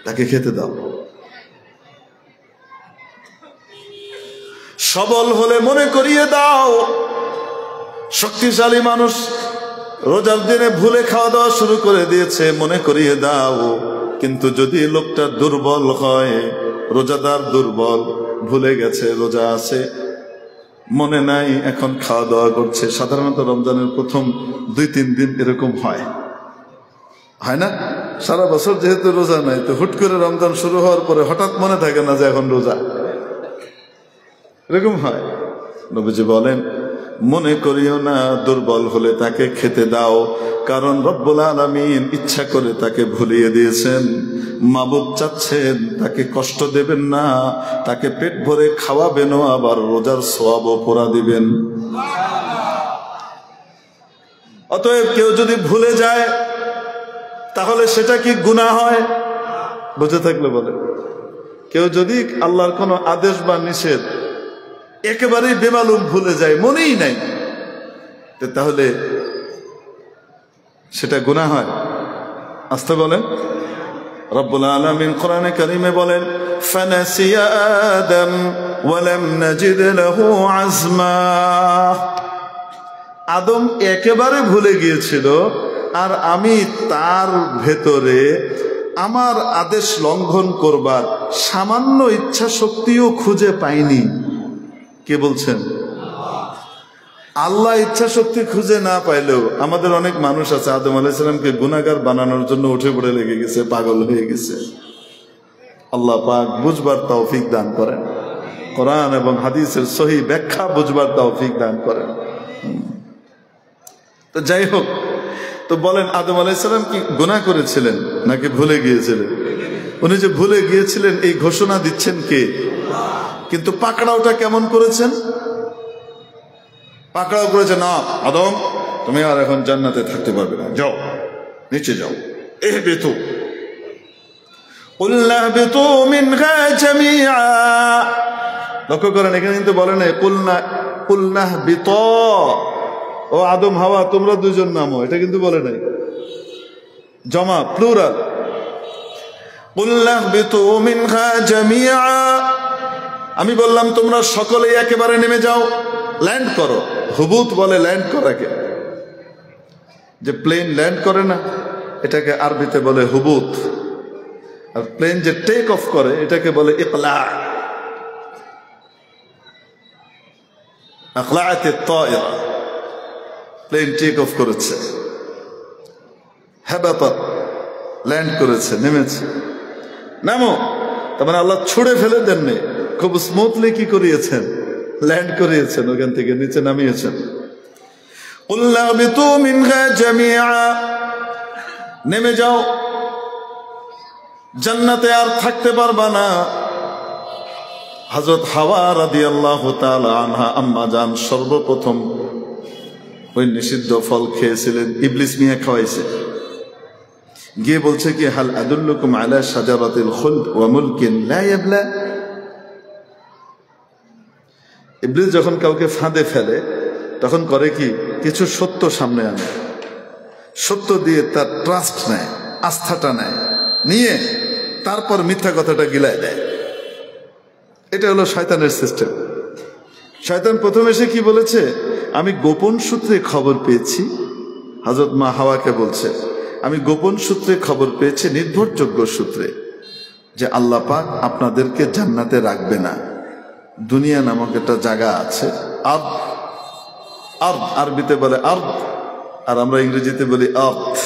তাকে খেতে দাও। সবল হলে মনে করিয়ে দাও। শক্তিশালী মানুষ রোজার দিনে ভুলে খাওয়া দাওয়া শুরু করে দিয়েছে, মনে করিয়ে দাও। কিন্তু যদি লোকটা দুর্বল হয়, রোজাদার দুর্বল, ভুলে গেছে রোজা আছে, মনে নাই, এখন খাওয়া দাওয়া করছে, সাধারণত রমজানের প্রথম 2-3 দিন এরকম হয়, হয় না? সারা বছর যেহেতু রোজা নাই, তো হুট করে রমজান শুরু হওয়ার পরে হঠাৎ মনে থাকে না যে এখন রোজা, এরকম হয়। নবীজি বলেন, মনে করিও না, দুর্বল হলে তাকে খেতে দাও, কারণ রব্বুল আলামিন ইচ্ছা করে তাকে ভুলিয়ে দিয়েছেন। মাবুদ চাচ্ছেন তাকে কষ্ট দেবেন না, তাকে পেট ভরে খাওয়াবেন, আবার রোজার সওয়াবও পুরা দিবেন। অতএব কেউ যদি ভুলে যায় তাহলে সেটা কি গুনাহ হয়? বুঝে থাকলে বলে, কেউ যদি আল্লাহর কোনো আদেশ বা নিষেধ একেবারেই বেমালুম ভুলে যায়, মনেই নাই, তাহলে সেটা গুনাহ হয়? আস্তে বলেন। রব্বুল আলামিন কোরআনে কারীমে বলেন, ফানাসিয়া আদম ওয়া লাম নাজিদ লাহু আজমা। আদম একেবারে ভুলে গিয়েছিল, আর আমি তার ভেতরে আমার আদেশ লঙ্ঘন করবার সামান্য ইচ্ছা শক্তিও খুঁজে পাইনি। কে বলছেন? আল্লাহ ইচ্ছা শক্তি খুঁজে না পাইলেও আমাদের অনেক মানুষ আছে আদম আলাইহিস সালামকে গুনাহগার বানানোর জন্য উঠে পড়ে লেগে গেছে, পাগল হয়ে গেছে। আল্লাহ পাক বুঝবার তৌফিক দান করেন, কোরআন এবং হাদিসের সহি ব্যাখ্যা বুঝবার তৌফিক দান করেন। তো যাই হোক, তো বলেন আদম আলাইহিস সালাম কি গুনাহ করেছিলেন নাকি ভুলে গিয়েছিলেন? উনি যে ভুলে গিয়েছিলেন এই ঘোষণা দিচ্ছেন কে? কিন্তু পাকড়াওটা কেমন করেছেন? পাকড়াও করেছে, না আদম তুমি আর এখন জান্নাতে থাকতে পারবে না, যাও নিচে যাও। ইহবিতু কুল্লা বিতু মিনহা জামিআ। লক্ষ্য করেন এখানে কিন্তু বলে নাই কুল্না বিত, ও আদম হাওয়া তোমরা দুজন নামো, এটা কিন্তু বলে নাই, জমা প্লুরাল। কুল্না বিতু মিনহা জামিআ, আমি বললাম তোমরা সকলেই একেবারে নেমে যাও, ল্যান্ড করো। হুবুত বলে ল্যান্ড করাকে, যে প্লেন ল্যান্ড করে না এটাকে আরবিতে বলে হুবুত, আর প্লেন যে টেক অফ করে এটাকে বলে ইকলা। আকলাআতি তায়রা, প্লেন টেক অফ করেছে, হাবাতা ল্যান্ড করেছে, নেমেছে। নামো, তার মানে আল্লাহ ছুড়ে ফেলে দেননি, খুব স্মুথলি কি করিয়েছেন, ল্যান্ড করিয়েছেন, ওখান থেকে নিচে নামিয়েছেন। কুল্লা বিতু মিনহা জামিআ, নেমে যাও, জান্নাতে আর থাকতে পারবা না। হযরত হাওয়া রাদিয়াল্লাহু তাআলা আনহা আম্মা জান সর্বপ্রথম ওই নিষিদ্ধ ফল খেয়েছিলেন, ইবলিস মিয়া খাওয়াইছে, গিয়ে বলছে কি হাল আদুল্লুকুম আলা শাজারাতিল খুলদ ওয়া মুলকিন লা ইয়াবলা। ইবলিস যখন কাউকে ফাঁদে ফেলে তখন করে কি, কিছু সত্য সামনে আনে, সত্য দিয়ে তার ট্রাস্ট নেয়, আস্থাটা নেয়, নিয়ে তারপর মিথ্যা কথাটা গিলায় দেয়। এটা হলো শয়তানের সিস্টেম। শয়তান প্রথম এসে কি বলেছে, আমি গোপন সূত্রে খবর পেয়েছি, হযরত মা হাওয়াকে বলছে আমি গোপন সূত্রে খবর পেয়েছি, নির্ভরযোগ্য সূত্রে, যে আল্লাহ পাক আপনাদেরকে জান্নাতে রাখবে না। দুনিয়া নামক একটা জায়গা আছে, আরদ, আরদ আরবিতে বলে আরদ, আর আমরা ইংরেজিতে বলি আর্থ।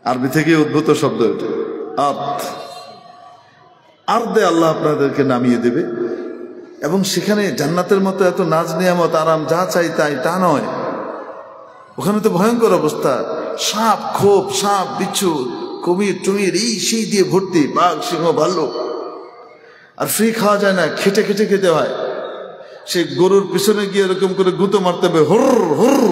আরবি থেকে উদ্ভূত শব্দ এটা, আর্থ। আর্দে আল্লাহ আপনাদেরকে নামিয়ে দেবে, এবং সেখানে জান্নাতের মতো এত নাজ নিয়ামত আরাম যা চাই তাই তা নয়। ওখানে তো ভয়ঙ্কর অবস্থা, সাপ খোপ, সাপ বিচ্ছু, কুমির টুমির এই সেই দিয়ে ভর্তি, বাঘ সিংহ ভাল্লুক। আর ফ্রি খাওয়া যায় না, খেটে খেটে খেতে হয়। সে গরুর পিছনে গিয়ে এরকম করে গুঁতো মারতে হবে, হুর হুর,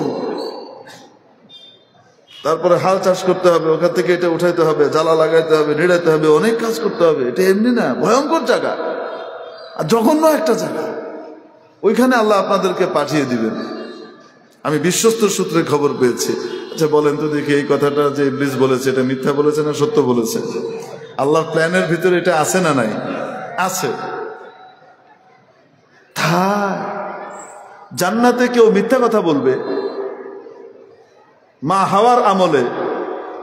তারপরে হাল চাষ করতে হবে, ওখান থেকে এটা উঠাইতে হবে, জ্বালা লাগাইতে হবে, নিড়াইতে হবে, অনেক কাজ করতে হবে। এটা এমনি না, ভয়ঙ্কর জায়গা আর জঘন্য একটা জায়গা। ওইখানে আল্লাহ আপনাদেরকে পাঠিয়ে দিবেন। আমি বিশ্বস্ত সূত্রে খবর পেয়েছি। আচ্ছা বলেন তো দেখি, এই কথাটা যে ইবলিস বলেছে এটা মিথ্যা বলেছে না সত্য বলেছে? আল্লাহর প্ল্যানের ভিতরে এটা আছে না নাই? আছে। জান্নাতে কেউ মিথ্যা কথা বলবে, মা হাওয়ার আমলে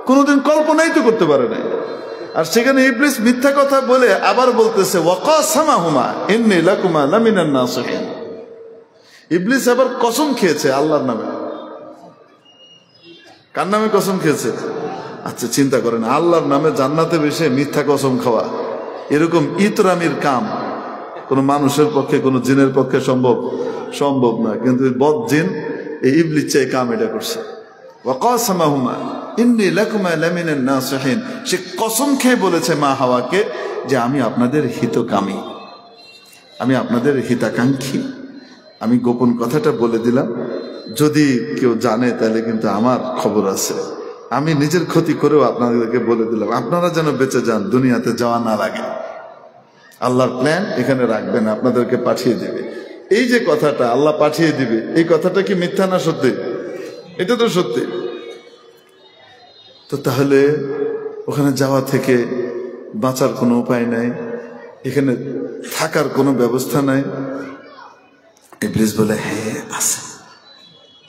কোনোদিন কল্পনাই তো করতে পারে নাই। আর সেখানে ইবলিস মিথ্যা কথা বলে আবার বলতেছে ওয়াকাসামাহুমা ইন্নী লাকুমা লামিনান নাসিহিন। ইবলিস আবার কসম খেয়েছে আল্লাহর নামে। কার নামে কসম খেয়েছে? আচ্ছা চিন্তা করেন, আল্লাহর নামে জান্নাতে বসে মিথ্যা কসম খাওয়া, এরকম ইতরামির কাম কোন মানুষের পক্ষে, কোন জিনের পক্ষে সম্ভব না। কিন্তু বদ জিন এই ইবলিস চাই কাম এটা করছে। ওয়াকাসামাহুমা ইন্নী লাকুমা লামিনান নাসিহিন। সে কসম খেয়ে বলেছে মা হাওয়াকে যে আমি আপনাদের হিতকামী, আমি আপনাদের হিতাকাঙ্ক্ষী। আমি গোপন কথাটা বলে দিলাম, যদি কেউ জানে তাহলে কিন্তু আমার খবর আছে। আমি নিজের ক্ষতি করেও আপনাদেরকে বলে দিলাম, আপনারা যেন বেঁচে যান, দুনিয়াতে যাওয়া না লাগে। আল্লাহর প্ল্যান এখানে রাখবেন, আপনাদেরকে পাঠিয়ে দিবে। এই যে কথাটা আল্লাহ পাঠিয়ে দিবে, এই কথাটা কি মিথ্যা না সত্যি? এটা তো সত্যি। তো তাহলে ওখানে যাওয়া থেকে বাঁচার কোনো উপায় নাই, এখানে থাকার কোনো ব্যবস্থা নাই। ইবলিস বলে হ্যাঁ আছে।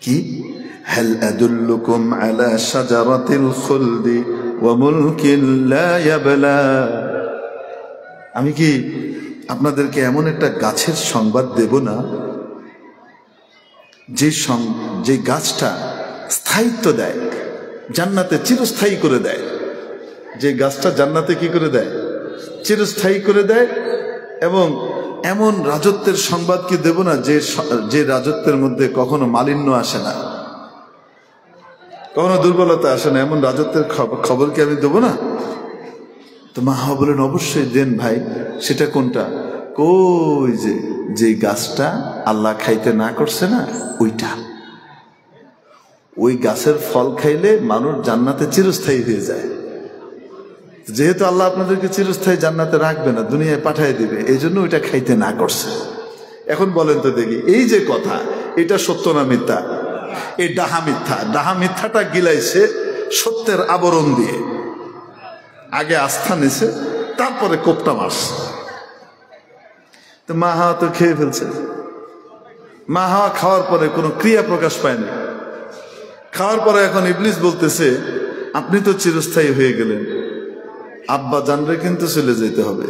কি? হাল আদুল্লুকুম আলা শাজারাতিল খুলদি ওয়া মুলকিন লা ইয়াবলা। আমি কি আপনাদেরকে এমন একটা গাছের সংবাদ দেব না যে গাছটা স্থায়িত্ব দেয়, জান্নাতে চিরস্থায়ী করে দেয়। যে গাছটা জান্নাতে কি করে দেয়? চিরস্থায়ী করে দেয়। এবং এমন রাজত্বের সংবাদ কি দেব না যে রাজত্বের মধ্যে কখনো মালিন্য আসে না, কখনো দুর্বলতা আসে না। এমন রাজত্বের খবর কি আমি দেবো না? তো মা হাওয়া বলেন অবশ্যই দেন ভাই। সেটা কোনটা? কই যে গাছটা আল্লাহ খাইতে না করছে না, ওইটা। ওই গাছের ফল খাইলে মানুষ জান্নাতে চিরস্থায়ী হয়ে যায়। যেহেতু আল্লাহ আপনাদেরকে চিরস্থায়ী জান্নাতে রাখবে না, দুনিয়ায় পাঠিয়ে দিবে, এই জন্য ওইটা খাইতে না করছে। এখন বলেন তো দেখি, এই যে কথা, এটা সত্য না মিথ্যা? এই ডাহা মিথ্যা। ডাহা মিথ্যাটা গিলাইছে সত্যের আবরণ দিয়ে। আগে আস্থা নিছে, তারপরে কোপটা মারছে। তো মা হাওয়া তো খেয়ে ফেলছে। মা হাওয়া খাওয়ার পরে কোনো ক্রিয়া প্রকাশ পায়নি। খাওয়ার পরে এখন ইবলিস বলতেছে, আপনি তো চিরস্থায়ী হয়ে গেলেন, আব্বা জানরে কিন্তু চলে যেতে হবে।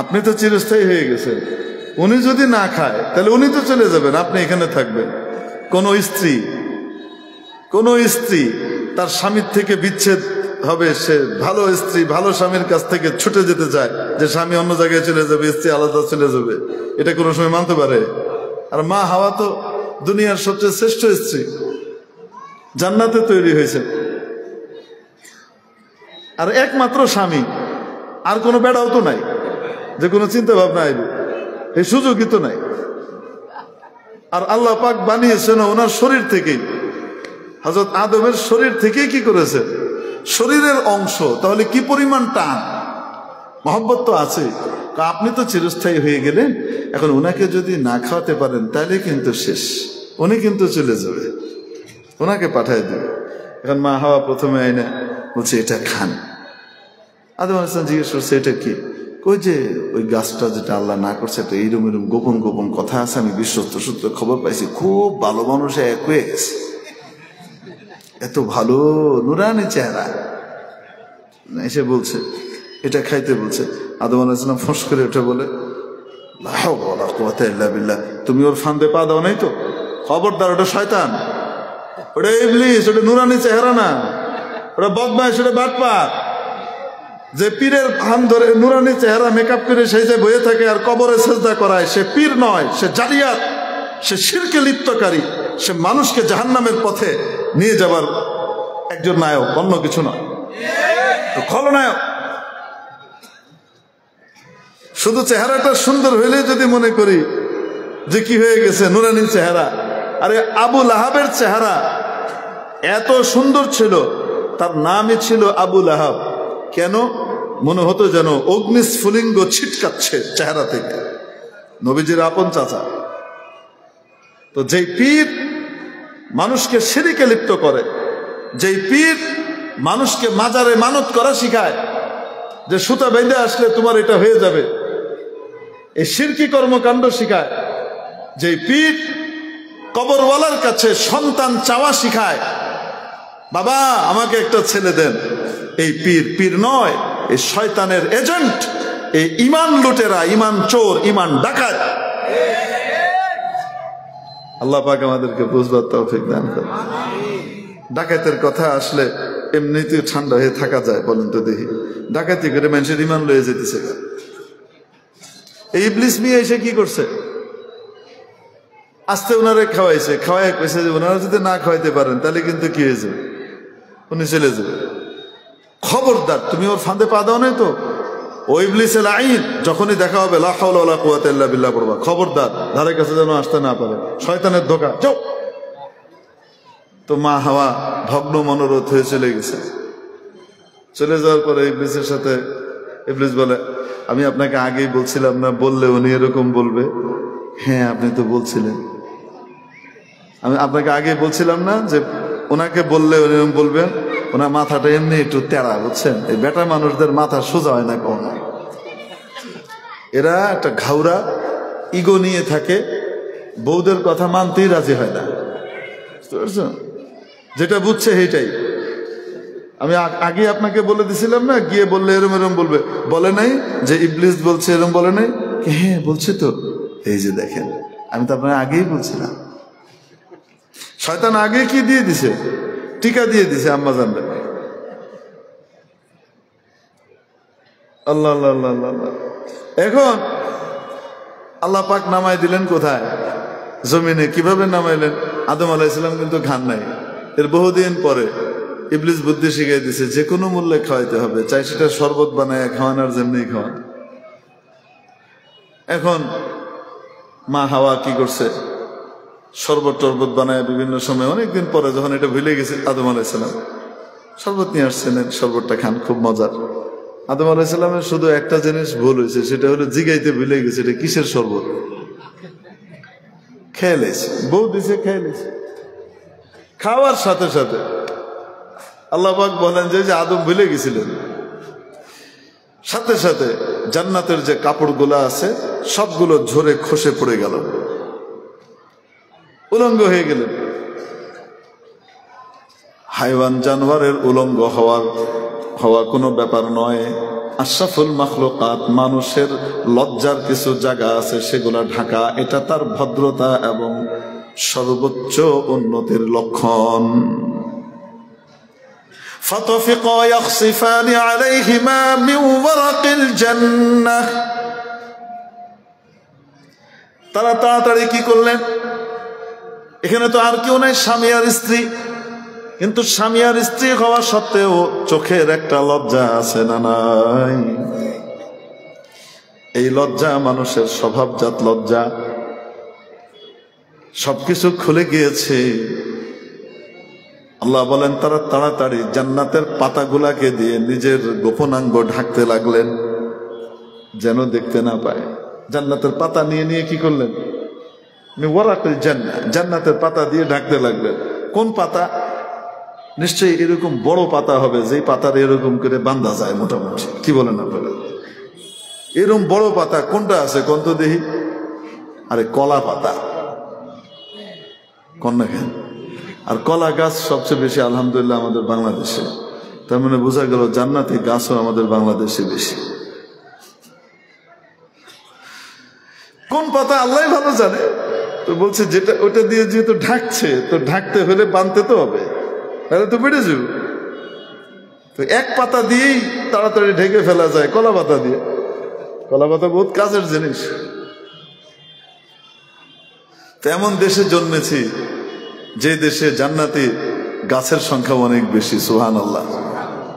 আপনি তো চিরস্থায়ী হয়ে গেছেন, উনি যদি না খায় তাহলে উনি তো চলে যাবেন, আপনি এখানে থাকবেন। কোন স্ত্রী তার স্বামীর থেকে বিচ্ছেদ হবে, সে ভালো স্ত্রী ভালো স্বামীর কাছ থেকে ছুটে যেতে চায় যে স্বামী অন্য জায়গায় চলে যাবে, স্ত্রী আলাদা চলে যাবে, এটা কোনো সময় মানতে পারে? আর মা হাওয়া তো দুনিয়ার সবচেয়ে শ্রেষ্ঠ স্ত্রী, জান্নাতে তৈরি হয়েছে, আর একমাত্র স্বামী, আর কোনো বেড়াও তো নাই যে কোনো চিন্তা ভাবনা আইবে, এই সুযোগই তো নাই। আর আল্লাহ পাক বানিয়েছেন ওনার শরীর থেকেই, হযরত আদমের শরীর থেকেই কি করেছে, শরীরের অংশ। তাহলে কি পরিমাণ টান, মহব্বত তো আছে। আপনি তো চিরস্থায়ী হয়ে গেলেন, এখন ওনাকে যদি না খাওয়াতে পারেন তাহলে কিন্তু শেষ, উনি কিন্তু চলে যাবে, ওনাকে পাঠিয়ে দেবে। এখন মা হাওয়া প্রথমে আইনা বলছে এটা খান। আদম আলাইহিস সালাম জিজ্ঞেস করছে এটা কি? ওই যে ওই গাছটা যেটা আল্লাহ না করছে, একটা এইরকম গোপন গোপন কথা আছে, আমি বিশ্বস্ত সূত্রে খবর পাইছি, খুব ভালো মানুষ এক হয়ে গেছে, এত ভালো নুরানি চেহারা। এসে বলছে এটা খাইতে বলছে। আদম আলাইহিস সালাম ফস করে ওঠে বলে, লা হাওলা ওয়ালা কুওয়াতা ইল্লা বিল্লাহ, তুমি ওর ফান্দে পা দাও নাই তো? খবরদার, ওটা শয়তান, ওটা ইবলিস, ওটা নুরানি চেহারা না, ওটা বদমাইশ, ওটা বাটপার। যে পীরের ফান ধরে নুরানি চেহারা মেকআপ করে সেই যে বয়ে থাকে আর কবরে সেজদা করায়, সে পীর নয়, সে জালিয়াত, সে শিরকে লিপ্তকারী, সে মানুষকে জাহান্নামের পথে নিয়ে যাবার একজন নায়ক, অন্য কিছু নয়, খলনায়ক। শুধু চেহারাটা সুন্দর হইলে যদি মনে করি যে কি হয়ে গেছে নুরানি চেহারা, আরে আবু লাহাবের চেহারা এত সুন্দর ছিল, তার নামই ছিল আবু লাহাব। কেন? মনে হতো যেন অগ্নিস্ফুলিঙ্গ ছিটকাচ্ছে চেহারা থেকে, নবীজির আপন চাচা। তো যেই পীর মানুষকে শিরকে লিপ্ত করে, যেই পীর মানুষকে মাজারে মানত করা শিখায়, যে সুতা বেঁধে আসলে তোমার এটা হয়ে যাবে, এই শিরকি কর্মকাণ্ড শিখায়, যেই পীর কবরওয়ালার কাছে সন্তান চাওয়া শিখায়, বাবা আমাকে একটা ছেলে দেন, এই পীর নয়, এই শয়তানের এজেন্ট, এই ইমান লুটেরা, ইমান চোর, ইমান ডাকাত। আল্লাহ পাক আমাদেরকে বুঝবার তৌফিক দান করুন। ডাকাতের কথা আসলে এমনিতেই ঠান্ডা হয়ে থাকা যায়? বলেন তো দেখি, ডাকাতি করে মানুষের ইমান লয়ে যেতেছে। এই ইবলিস মিয়া এসে কি করছে? আস্তে ওনারে খাওয়াইছে, খাওয়াই কইছে যে ওনারা যদি না খাওয়াইতে পারেন তাহলে কিন্তু কি হয়েছে, উনি চলে যাবে। খবরদার, তুমি ওর ফাঁদে পা দাও নাই তো? ওই ইবলিসের আইন যখনই দেখা হবে লা হাওলা ওয়ালা কুওয়াতা ইল্লা বিল্লাহ পড়বা, খবরদার ধারে কাছে যেন আসতে না পারে, শয়তানের ধোঁকা, যাও। তো মা হাওয়া ভগ্ন মনোরথ হয়ে চলে গেছে। চলে যাওয়ার পরে ইবলিসের সাথে ইবলিস বলে, আমি আপনাকে আগেই বলছিলাম না, বললে উনি এরকম বলবে? হ্যাঁ আপনি তো বলছিলেন, আমি আপনাকে আগে বলছিলাম না যে ওনাকে বললে উনি এরকম বলবেন? ওনার মাথাটা এমনি একটু তেড়া, বুঝছেন? এই বেটা মানুষদের মাথা সোজা হয় না কখনো, এরা একটা ঘাউরা ইগো নিয়ে থাকে, বউদের কথা মানতেই রাজি হয় না, বুঝতে পারছেন? যেটা বুঝছে সেইটাই। আমি আগে আপনাকে বলে দিছিলাম না, গিয়ে বললে এরম এরম বলবে, বলে নাই যে ইবলিস বলছে এরম, বলে নাই? হ্যাঁ বলছে তো, এই যে দেখেন, আমি তো আপনার আগেই বলছিলাম। শয়তান আগে কি দিয়ে দিছে? টিকা দিয়ে দিছে আম্মা জানবে। আল্লাহ আল্লাহ আল্লাহ আল্লাহ। এখন আল্লাহ পাক নামাই দিলেন কোথায়? জমিনে। কিভাবে নামাইলেন? আদম আলাইহিস সালাম কিন্তু খান নাই, এর বহুদিন পরে ইবলিস বুদ্ধি শিখিয়ে দিছে, যে কোনো মূল্যে খাওয়াইতে হবে, চাই সেটা শরবত বানায় খাওয়ান আর যেমনি খাওয়ান। এখন মা হাওয়া কি করছে? শরবত টরবত বানায় বিভিন্ন সময়, অনেকদিন পরে যখন এটা ভুলে গেছে, আদম আলাইসালাম শরবত নিয়ে আসছেন, শরবতটা খান, খুব মজার। আদম আলাইসালামের শুধু একটা জিনিস ভুল হয়েছে, সেটা হলো জিগাইতে ভুলে গেছে এটা কিসের শরবত। খেয়ে লেছে, বউ দিছে, খেয়ে লেছে। খাওয়ার সাথে সাথে আল্লাহ পাক বলেন যে আদম ভুলে গেছিলেন, সাথে সাথে জান্নাতের যে কাপড়গুলো আছে সবগুলো ঝরে খসে পড়ে গেল, উলঙ্গ হয়ে গেলেন। হাইওয়ান জানোয়ারের উলঙ্গ হওয়া কোনো ব্যাপার নয়। আশরাফুল মাখলুকাত, মানুষের লজ্জার কিছু জায়গা আছে, সেগুলা ঢাকা, এটা তার ভদ্রতা এবং সর্বোচ্চ উন্নতির লক্ষণ। فطفقا يخصفان عليهما من ورق الجنة। তারা তাড়াতাড়ি কি করলেন? এখানে তো আর কেউ নাই, স্বামী আর স্ত্রী, কিন্তু স্বামী আর স্ত্রী হওয়া সত্ত্বেও চোখের একটা লজ্জা আছে না নাই? এই লজ্জা মানুষের স্বভাবজাত লজ্জা, সবকিছু খুলে গিয়েছে। আল্লাহ বলেন তারা তাড়াতাড়ি জান্নাতের পাতাগুলাকে দিয়ে নিজের গোপনাঙ্গ ঢাকতে লাগলেন, যেন দেখতে না পায়। জান্নাতের পাতা নিয়ে নিয়ে কি করলেন? ওয়ারাকুল জান্নাহ, জান্নাতের পাতা দিয়ে ঢাকতে লাগলেন। কোন পাতা? নিশ্চয়ই এরকম বড় পাতা হবে, যেই পাতার এরকম করে বান্ধা যায় মোটামুটি। কি বলেন আপনারা? এরকম বড় পাতা কোনটা আছে কোন তো দেখি? আরে কলা পাতা, কন্যা খেন। আর কলা গাছ সবচেয়ে বেশি আলহামদুলিল্লাহ আমাদের বাংলাদেশে। তার মানে বোঝা গেল জান্নাতি গাছও আমাদের বাংলাদেশে বেশি। কোন পাতা আল্লাহ ভালো জানে। তো বলছে যেটা ওটা দিয়ে যেহেতু ঢাকছে, তো ঢাকতে হলে বানতে তো হবে, তাহলে তো বেড়ে যাবে। তো এক পাতা দিয়েই তাড়াতাড়ি ঢেকে ফেলা যায়, কলা পাতা দিয়ে। কলা পাতা বহুত কাজের জিনিস। তেমন দেশে জন্মেছি যে দেশে জান্নাতি গাছের সংখ্যা অনেক বেশি, সুবহানাল্লাহ।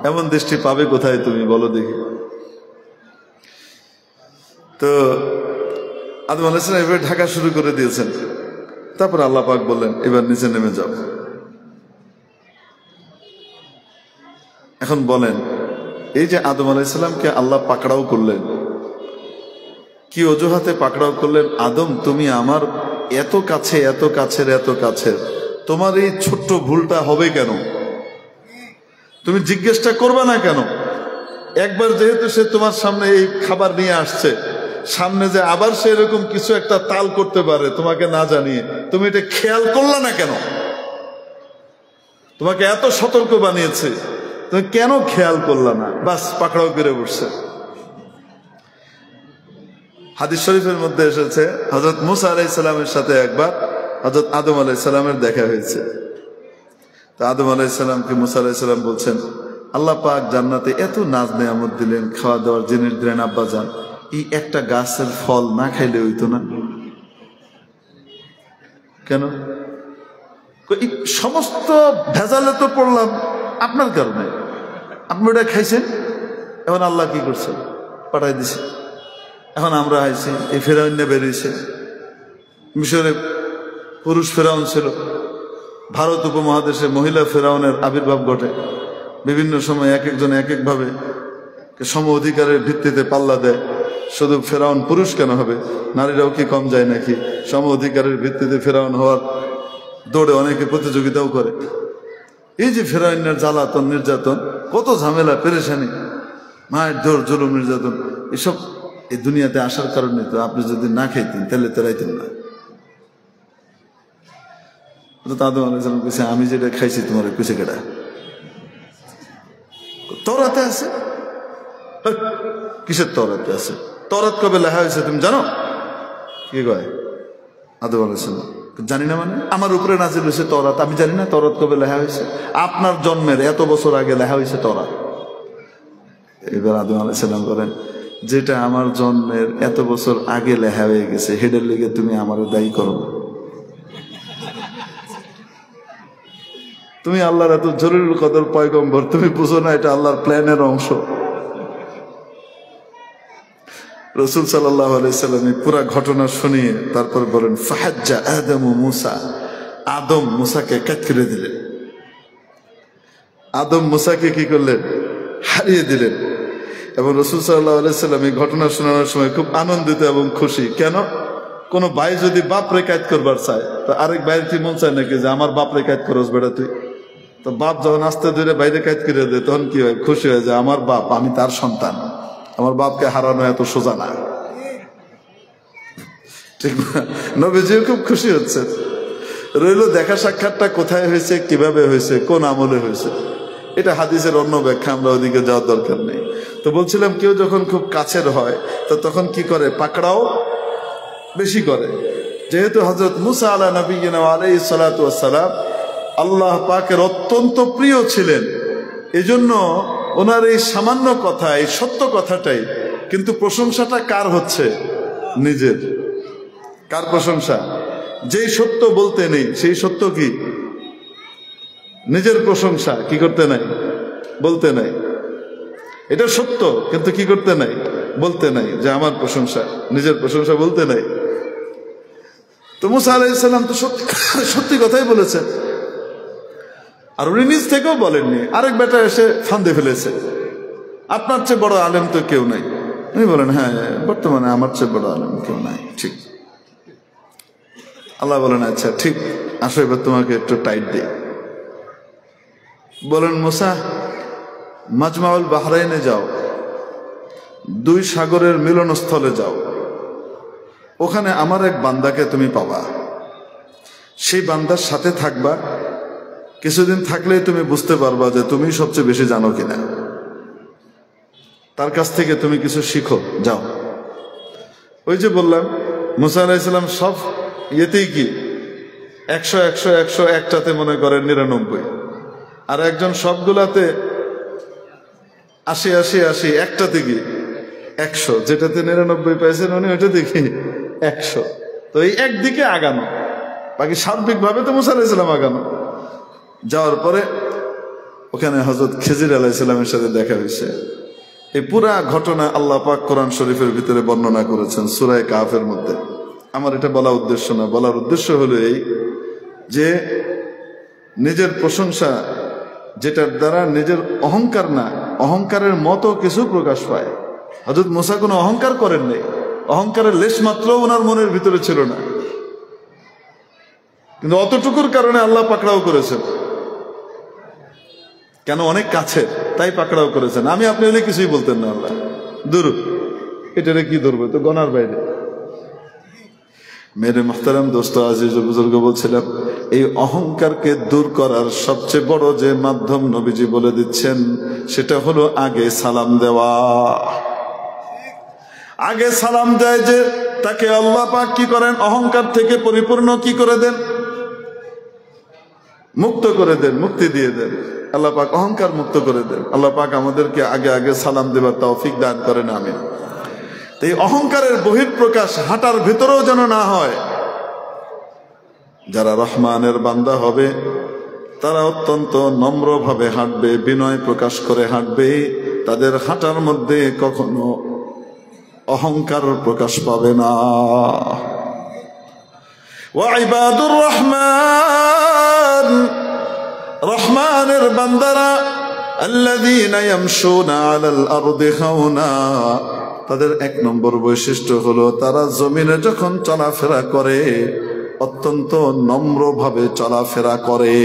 এমন দেশটি পাবে কোথায় তুমি বলো দেখি? তো আদম আলাইহিস সালাম এবার ঢাকা শুরু করে দিয়েছেন। তারপর আল্লাহ পাক বললেন এবার নিচে নেমে যাও। এখন বলেন, এই যে আদম আলাইহিস সালামকে আল্লাহ পাকড়াও করলেন, কি অজুহাতে পাকড়াও করলেন? আদম, তুমি আমার এত কাছে, এত কাছের, এত কাছের, তোমার এই ছোট্ট ভুলটা হবে কেন? তুমি জিজ্ঞেসটা করবে না কেন? একবার যেহেতু সে তোমার সামনে এই খাবার নিয়ে আসছে, সামনে যে আবার সে এরকম কিছু একটা তাল করতে পারে তোমাকে না জানিয়ে, তুমি এটা খেয়াল করলে না কেন? তোমাকে এত সতর্ক বানিয়েছে, তুমি কেন খেয়াল করলে না? বাস পাকড়াও করে বসছে। হাদিস শরীফের মধ্যে এসেছে হযরত মুসা আলাইহিস সালামের সাথে একবার হযরত আদম আলাইহিস সালামের দেখা হয়েছে। তো আদম আলাইহিস সালামকে মুসা আলাইহিস সালাম বলছেন, আল্লাহ পাক জান্নাতে এত নাজ নেয়ামত দিলেন, খাওয়া দাওয়ার জিনিস দিলেন, আব্বাজান এই একটা গাছের ফল না খাইলে হইতো না কেন? এই সমস্ত ভেজালে তো পড়লাম আপনার কারণে, আপনি ওটা খাইছেন, এখন আল্লাহ কি করছেন? পাঠাই দিছে। এখন আমরা আইছি, এই ফেরাউন বেরিয়েছে। মিশরে পুরুষ ফেরাউন ছিল, ভারত উপমহাদেশে মহিলা ফেরাউনের আবির্ভাব ঘটে। বিভিন্ন সময় এক একজন এক একভাবে সম অধিকারের ভিত্তিতে পাল্লা দেয়। শুধু ফেরাউন পুরুষ কেন হবে? নারীরাও কি কম যায় নাকি? সম অধিকারের ভিত্তিতে ফেরাউন হওয়ার দৌড়ে অনেকে প্রতিযোগিতাও করে। এই যে ফেরাউনের জ্বালাতন, নির্যাতন, কত ঝামেলা, পেরেশানি, মায়ের দৌড়, জুলুম, নির্যাতন, এসব এই দুনিয়াতে আসার কারণে তো আপনি যদি না খাইতেন তাহলে তো রাইতেন না। আদম আলাইহিস সালাম কইছে, আমি যেটা খাইছি তোমার কইছে কেডা? তওরাতে আছে। কিসের তওরাতে আছে? তওরাত কবে লেখা হয়েছে তুমি জানো? কি কয় আদম আলাইহিস সালাম? জানি না মানে? আমার উপরে নাজিল হয়েছে তওরাত, আমি জানি না তওরাত কবে লেখা হয়েছে? আপনার জন্মের এত বছর আগে লেখা হয়েছে তওরাত। এবার আদম আলাইহিস সালাম বলেন, যেটা আমার জন্মের এত বছর আগে লেখা হয়ে গেছে হেডের লিগে তুমি আমারও দায়ী করো। তুমি আল্লাহর এত জরুরুল কদর পয়গম্বর, তুমি বুঝো না এটা আল্লাহর প্ল্যানের অংশ? রাসূল সাল্লাল্লাহু আলাইহি সাল্লাম পুরো ঘটনা শুনিয়ে তারপর বলেন ফাহাজ্জা আদম মুসা, আদম মুসাকে কাট করে দিলেন। আদম মুসাকে কি করলেন? হারিয়ে দিলেন। এবং রাসূল সাল্লাল্লাহু আলাইহি সাল্লাম এই ঘটনা শোনানোর সময় খুব আনন্দিত এবং খুশি। কেন? কোন ভাই যদি বাপরে কাজ করবার চায় তো আরেক ভাইয়ের কি মন চায় নাকি যে আমার বাপরে কাজ করস বেটা তুই? তো বাপ যখন আস্তে ধীরে বাইরে কাজ করে দেয় তখন কি হয়? খুশি হয়ে যায়, আমার বাপ, আমি তার সন্তান, আমার বাপকে হারানো এত সোজা না। ঠিক না? নবীজিও খুব খুশি হচ্ছে। রইল দেখা সাক্ষাৎটা কোথায় হয়েছে, কিভাবে হয়েছে, কোন আমলে হয়েছে, এটা হাদিসের অন্য ব্যাখ্যা, আমরা ওদিকে যাওয়ার দরকার নেই। তো বলছিলাম কেউ যখন খুব কাছের হয় তো তখন কি করে? পাকড়াও বেশি করে। যেহেতু হযরত মুসা আলা নবিয়িনা আলাইহিস সালাতু ওয়াস সালাম আল্লাহ পাকের অত্যন্ত প্রিয় ছিলেন, এজন্য ওনার এই সামান্য কথা, এই সত্য কথাটাই, কিন্তু প্রশংসাটা কার হচ্ছে? নিজের। কার প্রশংসা? যেই সত্য বলতে নেই সেই সত্য কি? নিজের প্রশংসা কি করতে নাই? বলতে নাই। এটা সত্য, কিন্তু কি করতে নাই? বলতে নাই যে আমার প্রশংসা, নিজের প্রশংসা বলতে নাই। তো মুসা আলাইহিস সালাম তো সত্যি কথাই বলেছেন, আর উনি নিজ থেকেও বলেননি। আরেক বেটা এসে ফান্দে ফেলেছে, আপনার চেয়ে বড় আলেম তো কেউ নাই। উনি বলেন হ্যাঁ, বর্তমানে আমার চেয়ে বড় আলেম কেউ নাই। ঠিক। আল্লাহ বলেন আচ্ছা ঠিক, আসো এবার তোমাকে একটু টাইট দিই। বলেন মুসা, মাজমাউল বাহরাইনে যাও, দুই সাগরের মিলনস্থলে যাও, ওখানে আমার এক বান্দাকে তুমি পাবা, সেই বান্দার সাথে থাকবা, কিছুদিন থাকলেই তুমি বুঝতে পারবা যে তুমি সবচেয়ে বেশি জানো কিনা, তার কাছ থেকে তুমি কিছু শিখো, যাও। ওই যে বললাম মুসা আলাইহিস সালাম সব ইয়েতেই কি 100 একটাতে মনে করেন 99, আর একজন সবগুলাতে 80 একটাতে কি 100, যেটাতে 99 পাইছেন উনি ওইটাতে কি 100। তো এই একদিকে আগানো, বাকি সার্বিকভাবে তো মুসা আলাইহিস সালাম আগানো। যাওয়ার পরে ওখানে হযরত খিজির আলাইহিস সালামের সাথে দেখা হয়েছে। এই পুরা ঘটনা আল্লাহ পাক কোরআন শরীফের ভিতরে বর্ণনা করেছেন সূরা কাহফের মধ্যে। আমার এটা বলা উদ্দেশ্য না, বলার উদ্দেশ্য হলো এই যে নিজের প্রশংসা, যেটার দ্বারা নিজের অহংকার না, অহংকারের মতো কিছু প্রকাশ পায়। হযরত মুসা কোনো অহংকার করেন নাই, অহংকারের লেশ মাত্র ওনার মনের ভিতরে ছিল না, কিন্তু অতটুকুর কারণে আল্লাহ পাকড়াও করেছেন। কেন? অনেক কাছে, তাই পাকড়াও করেছেন। আমি আপনি হলে কিছুই বলতেন না, আল্লাহ দূর, এটারে কি ধরবে, তো গনার বাইরে। মেরে মুহতারাম দোস্ত আজিজ ও বুজুর্গ, বলছিলাম এই অহংকারকে দূর করার সবচেয়ে বড় যে মাধ্যম নবীজি বলে দিচ্ছেন সেটা হলো আগে সালাম দেওয়া। আগে সালাম দেয় যে তাকে আল্লাহ পাক কি করেন? অহংকার থেকে পরিপূর্ণ কি করে দেন? মুক্ত করে দেন, মুক্তি দিয়ে দেন। আল্লাহ পাক অহংকার মুক্ত করে দেন। আল্লাহ পাক আমাদেরকে আগে আগে সালাম দেবার তৌফিক দান করেন, আমিন। এই অহংকারের বহিঃপ্রকাশ হাঁটার ভিতরেও যেন না হয়। যারা রহমানের বান্দা হবে তারা অত্যন্ত নম্রভাবে হাঁটবে, বিনয় প্রকাশ করে হাঁটবে, তাদের হাঁটার মধ্যে কখনো অহংকার প্রকাশ পাবে না। ওয়া ইবাদুর রহমান, রহমানের বান্দারা আল্লাযীনা ইয়ামশুনা আলাল আরদি হাওনা, তাদের এক নম্বর বৈশিষ্ট্য হলো তারা জমিনে যখন চলাফেরা করে অত্যন্ত নম্রভাবে চলাফেরা করে,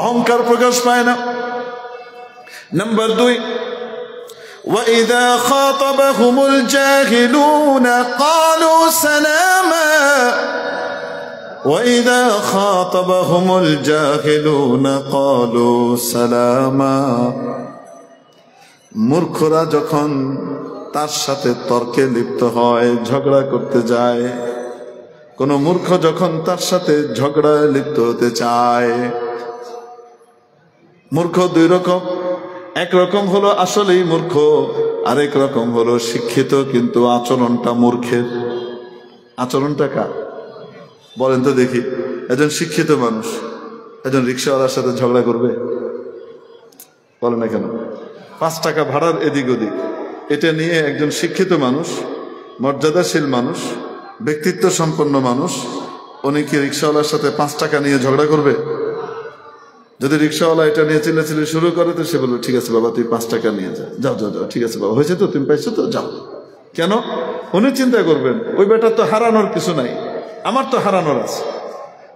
অহংকার প্রকাশ পায় না। নাম্বার 2, وَإِذَا خَاطَبَهُمُ الْجَاهِلُونَ قَالُوا سَلَامًا وَإِذَا خَاطَبَهُمُ الْجَاهِلُونَ قَالُوا سَلَامًا। মূর্খরা যখন তার সাথে তর্কে লিপ্ত হয়, ঝগড়া করতে যায়, কোন মূর্খ যখন তার সাথে ঝগড়ায় লিপ্ত হতে চায়, মূর্খ দুই রকম, এক রকম হলো আসলেই মূর্খ, আরেক রকম হলো শিক্ষিত কিন্তু আচরণটা মূর্খের। আচরণটা কার বলেন তো দেখি? একজন শিক্ষিত মানুষ একজন রিক্সাওয়ালার সাথে ঝগড়া করবে? বলে না কেন? 5 টাকা ভাড়ার এদিক ওদিক, এটা নিয়ে একজন শিক্ষিত মানুষ, মর্যাদাশীল মানুষ, ব্যক্তিত্ব সম্পন্ন মানুষ, উনি কি রিক্সাওয়ালার সাথে 5 টাকা নিয়ে ঝগড়া করবে? যদি রিক্সাওয়ালা এটা নিয়ে চিল্লাচিল্লি শুরু করে, তো সে বলবে ঠিক আছে বাবা, তুই 5 টাকা নিয়ে যা, যাও যাও যাও, ঠিক আছে বাবা, হয়েছে তো, তুমি পাইছো তো, যাও। কেন? উনি চিন্তা করবেন ওই বেটার তো হারানোর কিছু নাই, আমার তো হারানোর আছে।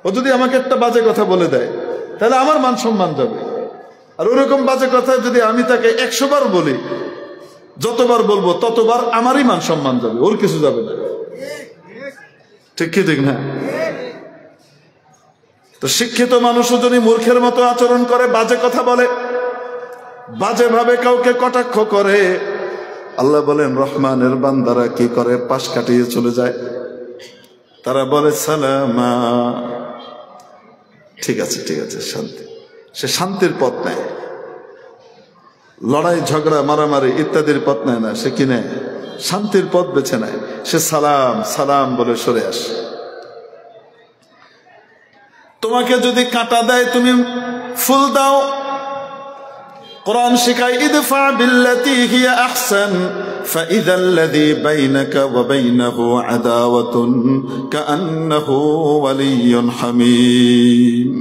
ও যদি আমাকে একটা বাজে কথা বলে দেয়, তাহলে আমার মান সম্মান যাবে। আর ওরকম বাজে কথা যদি আমি তাকে 100 বার বলি, যতবার বলবো ততবার আমারই মান সম্মান যাবে, ওর কিছু যাবে না। ঠিক কি ঠিক না? তো শিক্ষিত মানুষও যদি মূর্খের মতো আচরণ করে, বাজে কথা বলে, বাজে ভাবে কাউকে কটাক্ষ করে, আল্লাহ বলেন রহমানের বান্দারা কি করে? পাশ কাটিয়ে চলে যায়। তারা বলে সালামা, ঠিক আছে ঠিক আছে, শান্তি। সে শান্তির পথ নেয়, লড়াই ঝগড়া মারামারি ইত্যাদির পথ নেয় না। সে কি নেয়? শান্তির পথ বেছে নেয়। সে সালাম সালাম বলে সরে আসে। তোমাকে যদি কাঁটা দেয়, তুমি ফুল দাও। কোরআন শিখায় ইদফা বিল্লাতি হিয়া আহসান ফাইযা আল্লাযী বাইনাকা ওয়া বাইনাহু আদাওয়াতুন কাআন্নাহু ওয়ালিয়্যুন হামীম।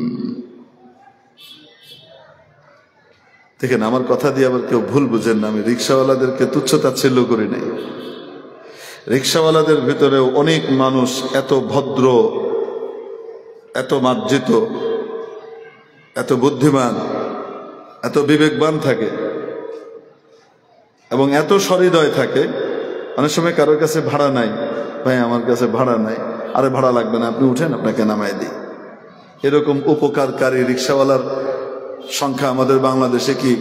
দেখেন, আমার কথা দিয়ে আবার কেউ ভুল বুঝেন না। আমি রিক্সাওয়ালাদেরকে তুচ্ছ-তাচ্ছিল্য করি নাই। রিক্সাওয়ালাদের ভিতরেও অনেক মানুষ এত ভদ্র, এত মার্জিত, এত বুদ্ধিমান, এত বিবেকবান থাকে এবং এত সহৃদয় থাকে। অনেক সময় কারোর কাছে ভাড়া নাই, ভাই আমার কাছে ভাড়া নাই, আরে ভাড়া লাগবে না, আপনি উঠেন, আপনাকে নামাই দিই। এরকম উপকারকারী রিক্সাওয়ালার সংখ্যা আমাদের বাংলাদেশে কি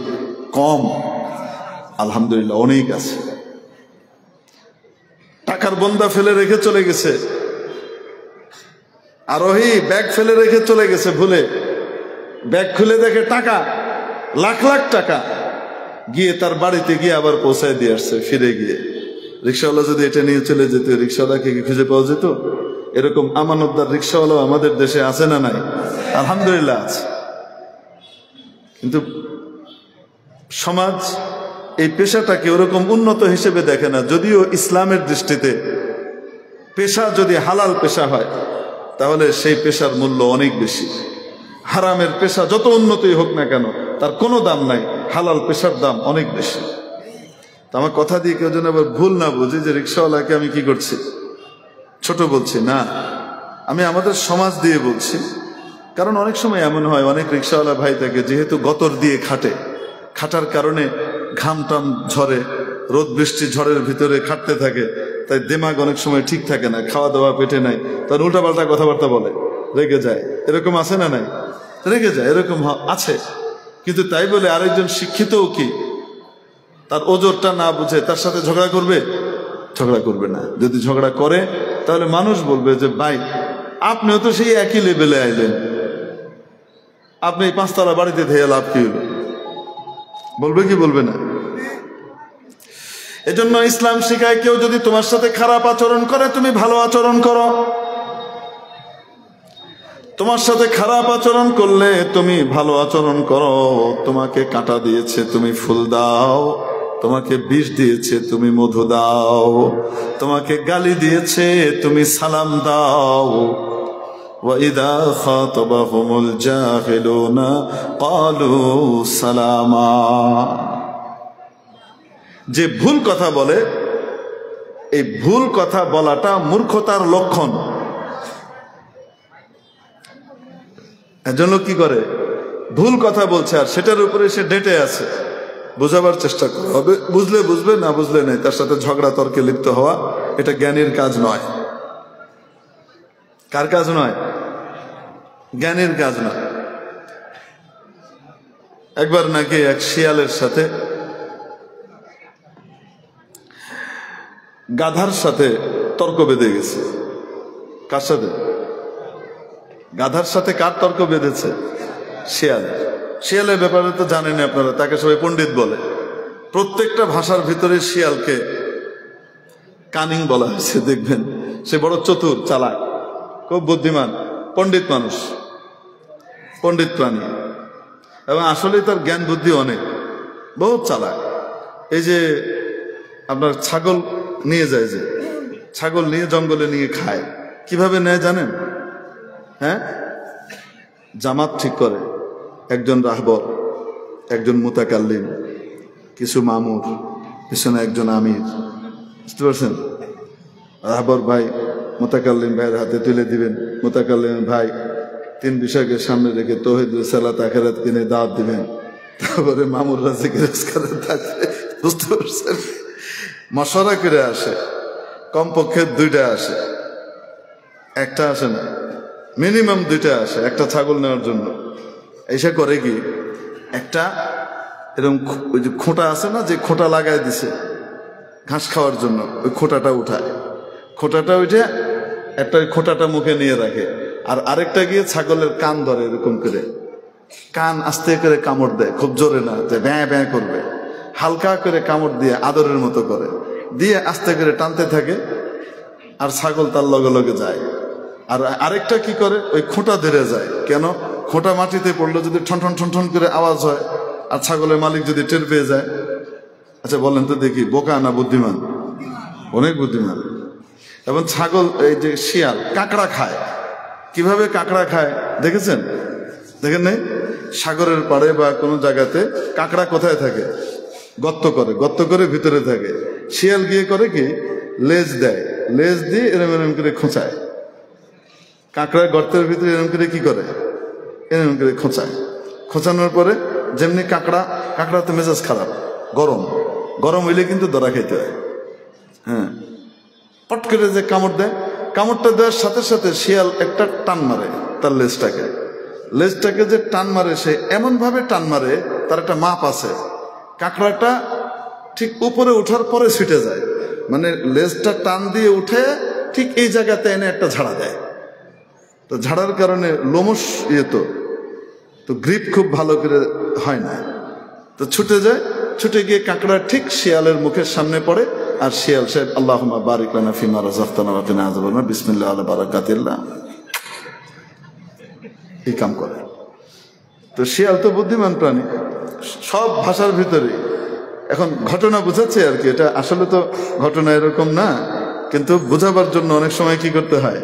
কম? আলহামদুলিল্লাহ অনেক আছে। টাকার বন্দা ফেলে রেখে চলে গেছে, আরোহী ব্যাগ ফেলে রেখে চলে গেছে ভুলে, ব্যাগ খুলে দেখে টাকা, লাখ লাখ টাকা, গিয়ে তার বাড়িতে গিয়ে আবার পৌঁছায় দিয়ে আসছে ফিরে গিয়ে। রিক্সাওয়ালা যদি এটা নিয়ে চলে যেত, রিক্সাওয়ালাকে কি খুঁজে পাওয়া যেত? এরকম আমানতদার রিক্সাওয়ালাও আমাদের দেশে আছে না নাই? আলহামদুলিল্লাহ আছে। কিন্তু সমাজ এই পেশাটাকে ওরকম উন্নত হিসেবে দেখে না। যদিও ইসলামের দৃষ্টিতে পেশা যদি হালাল পেশা হয়, তাহলে সেই পেশার মূল্য অনেক বেশি। হারামের পেশা যত উন্নতই হোক না কেন, তার কোনো দাম নাই, হালাল পেশার দাম অনেক বেশি। তো আমার কথা দিয়ে কেউ যেন আবার ভুল না বুঝি যে রিক্সাওয়ালাকে আমি কি করছি, ছোট বলছি না। আমি আমাদের সমাজ দিয়ে বলছি। কারণ অনেক সময় এমন হয়, অনেক রিক্সাওয়ালা ভাই থাকে, যেহেতু গতর দিয়ে খাটার কারণে ঘাম টাম ঝরে, রোদ বৃষ্টি ঝড়ের ভিতরে খাটতে থাকে, তাই দিমাগ অনেক সময় ঠিক থাকে না, খাওয়া দাওয়া পেটে নাই, তার উল্টাপাল্টা কথাবার্তা বলে, রেগে যায়। এরকম আছে না নাই? রেগে যায়, এরকম আছে। কিন্তু তাই বলে আরেকজন শিক্ষিতও কি তার ওজরটা না বুঝে তার সাথে ঝগড়া করবে? ঝগড়া করবে না। যদি ঝগড়া করে, তাহলে মানুষ বলবে যে ভাই, আপনিও তো সেই একই লেভেলে আইলেন, আপনি 5 তলা বাড়িতে থেকে লাভ কি হলো? বলবে কি বলবে না? এজন্য ইসলাম শিখায়, কেউ যদি তোমার সাথে খারাপ আচরণ করে, তুমি ভালো আচরণ করো। তোমার সাথে খারাপ আচরণ করলে তুমি ভালো আচরণ করো। তোমাকে কাঁটা দিয়েছে, তুমি ফুল দাও। তোমাকে বিষ দিয়েছে, তুমি মধু দাও। তোমাকে গালি দিয়েছে, তুমি সালাম দাও। وَإِذَا خَاطَبَهُمُ الْجَاهِلُونَ قَالُوا سَلَامًا। যে ভুল কথা বলে, এই ভুল কথা বলাটা মূর্খতার লক্ষণ। এজন্য কি করে? ভুল কথা বলছে আর সেটার উপরে সে ডেটে আছে। বোঝাবার চেষ্টা করা হবে, বুঝলে বুঝবে, না বুঝলে নেই। তার সাথে ঝগড়া তর্কে লিপ্ত হওয়া এটা জ্ঞানীর কাজ নয়। কার কাজ নয়? জ্ঞানীর কাজ নয়। একবার নাকি এক শিয়ালের সাথে গাধার সাথে তর্ক বেঁধে গেছে। কার সাথে? গাধার সাথে। কার তর্ক বেঁধেছে? শিয়াল। শিয়ালের ব্যাপারে তো জানেন আপনারা, তাকে সবাই পণ্ডিত বলে। প্রত্যেকটা ভাষার ভিতরে শিয়ালকে কানিং বলা হয়েছে। দেখবেন সে বড় চতুর, চালাক, খুব বুদ্ধিমান, পণ্ডিত মানুষ, পণ্ডিত প্রাণী, এবং আসলে তার জ্ঞান বুদ্ধি অনেক, বহুত চালাক। এই যে আপনার ছাগল নিয়ে যায়, যে ছাগল নিয়ে জঙ্গলে নিয়ে খায়, কিভাবে নেয় জানেন? হ্যাঁ, জামাত ঠিক করে একজন রাহবর, একজন মুতাকাল্লিম, কিছু মামুর, পিছনে একজন আমির, বুঝতে পারছেন? রাহবর ভাই মুতাকাল্লিম ভাইয়ের হাতে তুলে দিবেন, মুতাকাল্লিম ভাই 3 বিষয়কে সামনে রেখে তৌহিদ সালাত আখিরাত কিনে দাওয়াত দিবেন, তারপরে মামুররা জিকির করে থাকবে, বুঝতে পারছেন? মশারা করে আসে, কমপক্ষে 2টা আসে, একটা আসে না, মিনিমাম 2টা আসে একটা ছাগল নেওয়ার জন্য। এসে করে কি, একটা এরকম ওই যে খোঁটা আছে না, যে খোঁটা লাগাই দিছে ঘাস খাওয়ার জন্য, ওই খোঁটাটা উঠায়, খোঁটাটা উঠে একটা ওই খোঁটাটা মুখে নিয়ে রাখে, আর আরেকটা গিয়ে ছাগলের কান ধরে, এরকম করে কান আস্তে করে কামড় দেয়, খুব জোরে না, যে ব্যাঁ ব্যাঁ করবে, হালকা করে কামড় দিয়ে আদরের মতো করে দিয়ে আস্তে করে টানতে থাকে, আর ছাগল তার লগে লগে যায়। আর আরেকটা কি করে, ওই খোঁটা ধরে যায়। কেন? খোঁটা মাটিতে পড়লে যদি ঠন ঠন ঠন ঠন করে আওয়াজ হয়, আর ছাগলের মালিক যদি টের পেয়ে যায়, আচ্ছা বলেন তো দেখি, বোকা না বুদ্ধিমান? অনেক বুদ্ধিমান। এবং ছাগল, এই যে শিয়াল কাঁকড়া খায়, কিভাবে কাঁকড়া খায় দেখেছেন? দেখেন নাই? সাগরের পাড়ে বা কোনো জায়গাতে কাঁকড়া কোথায় থাকে? গর্ত করে, গর্ত করে ভিতরে থাকে। শিয়াল গিয়ে করে কি, লেজ দেয়, লেজ দিয়ে এরম এরম করে খোঁচায়, কাঁকড়ার গর্তের ভিতরে এরম করে কি করে, এরম করে খোঁচায়। খোঁচানোর পরে যেমনি কাঁকড়া তো মেজাজ খারাপ, গরম, গরম হইলে কিন্তু ধরা খাইতে হয়। হ্যাঁ, পট করে যে কামড় দেয়, কামড়টা দেওয়ার সাথে সাথে শিয়াল একটা টান মারে তার লেজটাকে যে টান মারে, সে এমন ভাবে টান মারে, তার একটা মাপ আছে, কাঁকড়াটা ঠিক উপরে ওঠার পরে ছুটে যায়, মানে লেজটা টান দিয়ে উঠে ঠিক এই জায়গাতে এনে একটা ঝাড়া দেয়। তো ঝাড়ার কারণে লোমশ তো গ্রিপ খুব ভালো করে হয় না, তো ছুটে যায়, ছুটে গিয়ে কাঁকড়া ঠিক শিয়ালের মুখের সামনে পড়ে, আর শিয়াল সাহেব আল্লাহুম্মা বারিক লানা ফিমা রাযাকতানা ওয়া কিনা আযাবান্নার, বিসমিল্লাহ আলা বারাকাতিল্লাহ, এই কাম করে। তো শিয়াল তো বুদ্ধিমান প্রাণী, সব ভাষার ভিতরে। এখন ঘটনা বুঝাচ্ছে আর কি, এটা আসলে তো ঘটনা এরকম না, কিন্তু বোঝাবার জন্য অনেক সময় কি করতে হয়,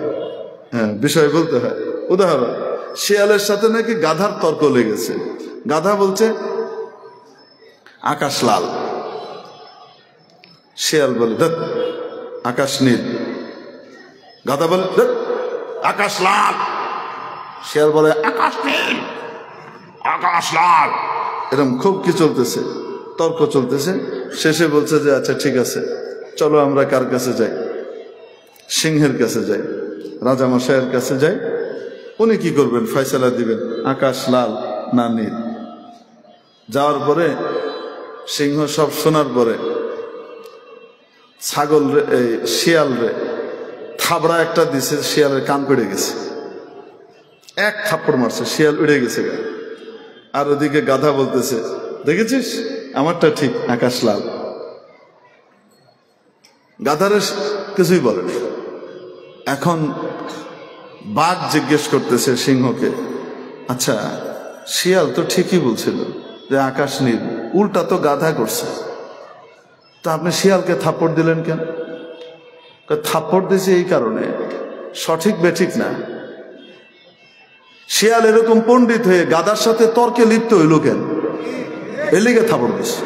হ্যাঁ, বিষয় বলতে হয়। উদাহরণ, শিয়ালের সাথে নাকি গাধার তর্ক লেগেছে। গাধা বলছে আকাশ লাল, শিয়াল বলে দেখ আকাশ নীল, গাধা বলে দেখ আকাশ লাল, শিয়াল বলে আকাশ নীল, আকাশ লাল। এরকম খুব কি চলতেছে, তর্ক চলতেছে। শেষে বলছে যে আচ্ছা ঠিক আছে, চলো আমরা কার কাছে যাই, সিংহের কাছে যাই, রাজামশাইয়ের কাছে যাই, উনি কি করবেন, ফয়সালা দিবেন আকাশ লাল না নীল। যাওয়ার পরে সিংহ সব শোনার পরে ছাগল রে, এই শিয়াল রে থাবড়া একটা দিছে, শিয়ালের কান পেড়ে গেছে, এক থাপ্পড় মারছে, শিয়াল উড়ে গেছে। আর ওদিকে গাধা বলতেছে দেখেছিস আমারটা ঠিক, আকাশ লাল। গাধারে কিছুই বলে। এখন বাঘ জিজ্ঞেস করতেছে সিংহকে, আচ্ছা শিয়াল তো ঠিকই বলছিল যে আকাশ নীল, উল্টা তো গাধা করছে, তা আপনি শিয়ালকে থাপ্পড় দিলেন কেন? থাপ্পড় দিয়েছে এই কারণে, সঠিক বেঠিক না। শিয়াল এরকম পণ্ডিত হয়ে গাধার সাথে তর্কে লিপ্ত হইল কেন? এর লিগে থাপ্পড় দিছে।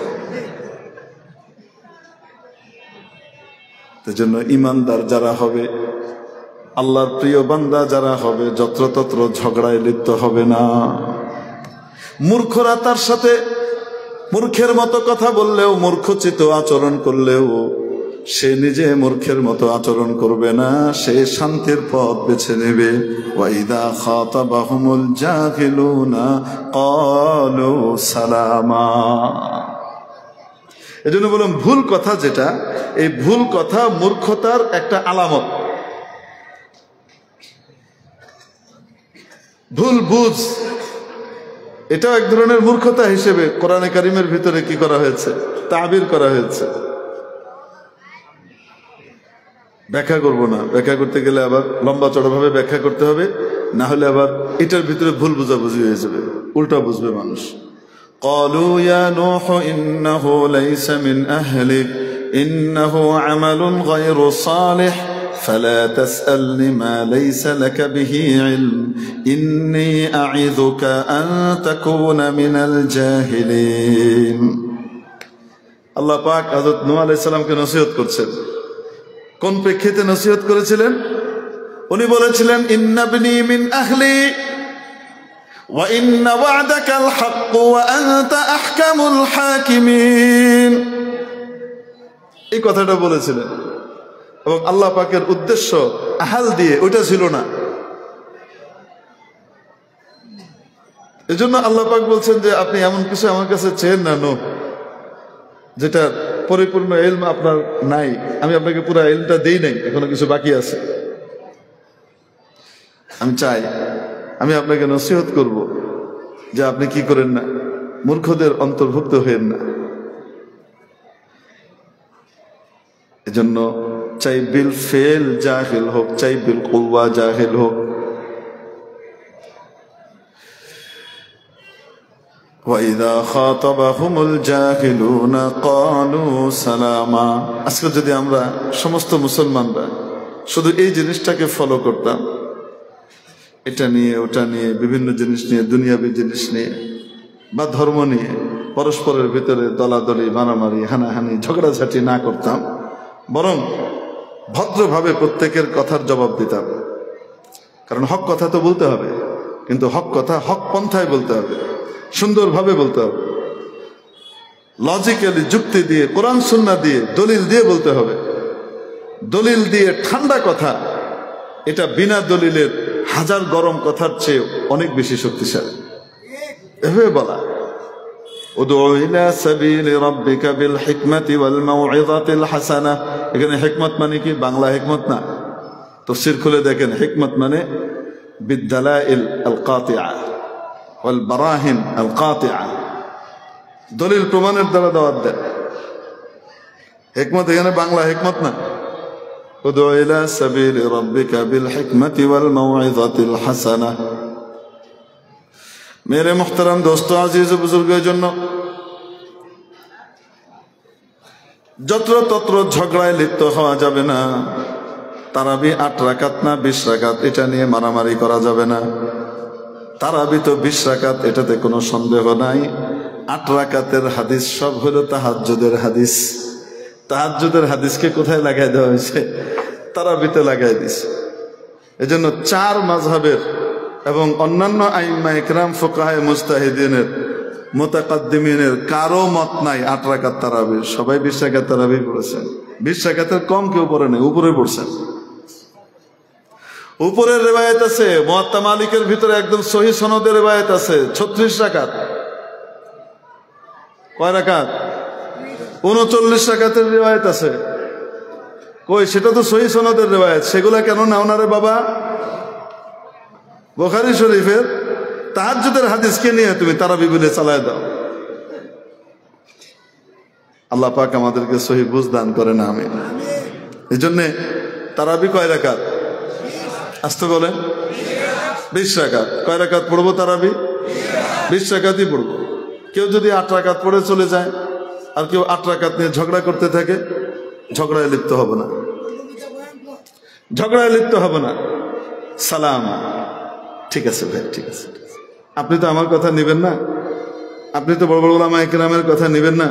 এজন্য ইমানদার যারা হবে, আল্লাহর প্রিয় বান্দা যারা হবে, যত্রতত্র ঝগড়ায় লিপ্ত হবে না। মূর্খরা তার সাথে মূর্খের মতো কথা বললেও, মূর্খচিত আচরণ করলেও সে নিজে মূর্খের মতো আচরণ করবে না, সে শান্তির পথ বেছে নেবে। ওয়াইদা খাতাবাহুমুল জাহিলুনা ক্বালু সালামা। এজন্য বললাম ভুল কথা যেটা, এই ভুল কথা মূর্খতার একটা আলামত। ভুল বুঝ, এটাও এক ধরনের মূর্খতা হিসেবে কোরআনে কারিমের ভিতরে কি করা হয়েছে, তাবির করা হয়েছে। ব্যাখ্যা করব না, ব্যাখ্যা করতে গেলে আবার লম্বা চড়াভাবে ব্যাখ্যা করতে হবে, না হলে আবার এটার ভিতরে ভুল বুঝাবুঝি হয়ে যাবে, উল্টা বুঝবে মানুষ। قالوا يا نوح إنه ليس من أهلك ইন্নাহু আমালুন গায়রু সালিহ فلا تسألني ما ليس لك به علم إني أعظك أن تكون من الجاهلين আল্লাহ পাক হযরত নূহ আলাইহিস সালামকে নসিহত করছেন। কোন প্রেক্ষিতে নসিহত করেছিলেন? উনি বলেছিলেন ইন্নাবনি মিন আহলি ওয়া ইন্না ওয়া'দাকাল হক ওয়া আনতা আহকামুল হাকিমিন, এই কথাটা বলেছিলেন। এবং আল্লাহ পাকের উদ্দেশ্য আহাল দিয়ে ওইটা ছিল না। এজন্য আল্লাহ পাক বলছেন যে আপনি এমন কিছু আমার কাছে চেয়েন না নূহ যেটা পরিপূর্ণ ইলম আপনার নাই, আমি আপনাকে পুরো ইলমটা দেই নাই, এখনো কিছু বাকি আছে। আমি চাই আমি আপনাকে নসিহত করব যে আপনি কি করেন না, মূর্খদের অন্তর্ভুক্ত হয়েন না। এজন্য চাই বিল ফেল জাহিল হোক, চাই বিল কুওয়া জাহিল হোক, ওয়াইদা খাতাবাহুমুল জাহিলুনা ক্বালু সালামা। আজকে যদি আমরা সমস্ত মুসলমানরা শুধু এই জিনিসটাকে ফলো করতাম, এটা নিয়ে ওটা নিয়ে বিভিন্ন জিনিস নিয়ে, দুনিয়াবী জিনিস নিয়ে বা ধর্ম নিয়ে পরস্পরের ভিতরে দলাদলি, মারামারি, হানাহানি, ঝগড়াঝাটি না করতাম, বরং ভদ্রভাবে প্রত্যেকের কথার জবাব দিতাম। কারণ হক কথা তো বলতে হবে, কিন্তু হক কথা হক পন্থায় বলতে হবে, সুন্দরভাবে বলতে হবে, লজিক্যালি, যুক্তি দিয়ে, কোরআন সুন্নাহ দিয়ে, দলিল দিয়ে বলতে হবে। দলিল দিয়ে ঠান্ডা কথা, এটা বিনা দলিলের হাজার গরম কথার চেয়ে অনেক বেশি শক্তিশালী। এভাবে বলা, উদউ ইলা সাবিলি রাব্বিকা বিল হিকমাতি ওয়াল মাউইযাতিল হাসানাহ। এখানে হিকমত মানে কি? বাংলা হিকমত না, তাফসীর খুলে দেখেন। হিকমত মানে বিদ্দালাইল আল কাতিআ ওয়াল বারাহিন আল কাতিআ, দলিল প্রমাণের দ্বারা দাওয়াত দেন। হিকমত এখানে বাংলা হিকমত না। উদউ ইলা সাবিলি রাব্বিকা বিল হিকমাতি ওয়াল মাউইযাতিল হাসানাহ। মেরে মুহতারাম দোস্ত, আজিজ বুজুর্গের জন্য যত্রতত্র ঝগড়ায় লিপ্ত হওয়া যাবে না। তারাবি 8 রাকাত না 20 রাকাত, এটা নিয়ে মারামারি করা যাবে না। তারাবি তো 20 রাকাত, এটাতে কোনো সন্দেহ নাই। 8 রাকাতের হাদিস সব হলো তাহাজ্জুদের হাদিস। তাহাজ্জুদের হাদিসকে কোথায় লাগাই দেওয়া হয়েছে? তারাবিতে লাগাই দিছে। এজন্য 4 মাযহাবের এবং অন্যান্য আইম্মা ইকরাম, ফুকাহায়ে মুজতাহিদিনের, মুতাকাদ্দিমিনের কারো মত নাই 8 রাকাত তারাবি। সবাই 20 রাকাত তারাবি পড়েছেন। 20 রাকাতের কম কেউ পড়ে নাই, উপরে পড়ছেন। উপরের রিওয়ায়াত আছে, মুয়াত্তা মালিকের ভিতরে একদম সহিহ সনদের রিওয়ায়াত আছে 36 রাকাত। কয় রাকাত? 39 রাকাতের রিওয়ায়াত আছে। কই, সেটা তো সহিহ সনদের রিওয়ায়াত, সেগুলা কেন নাও না রে বাবা? বুখারী শরীফের তাহাজ্জুদের হাদিসকে নিয়ে তুমি তারাবি বলে চালায় দাও। আল্লাহ পাক আমাদেরকে সহিহ বুঝ দান করেন, আমিন। এই জন্য তারাবি কয় রাকাত? আসতে বলেন 20 রাকাত। কয় রাকাত পড়বো তারাবি? 20 রাকাতই পড়বো। কেউ যদি 8 রাকাত পড়ে চলে যায় আর কেউ 8 রাকাত নিয়ে ঝগড়া করতে থাকে, ঝগড়ায় লিপ্ত হবে না, ঝগড়ায় লিপ্ত হবে না। সালাম, ঠিক আছে ভাই, ঠিক আছে। আপনি তো আমার কথা নেবেন না, আপনি তো বড় বড় উলামায়ে কেরামের কথা নেবেন না।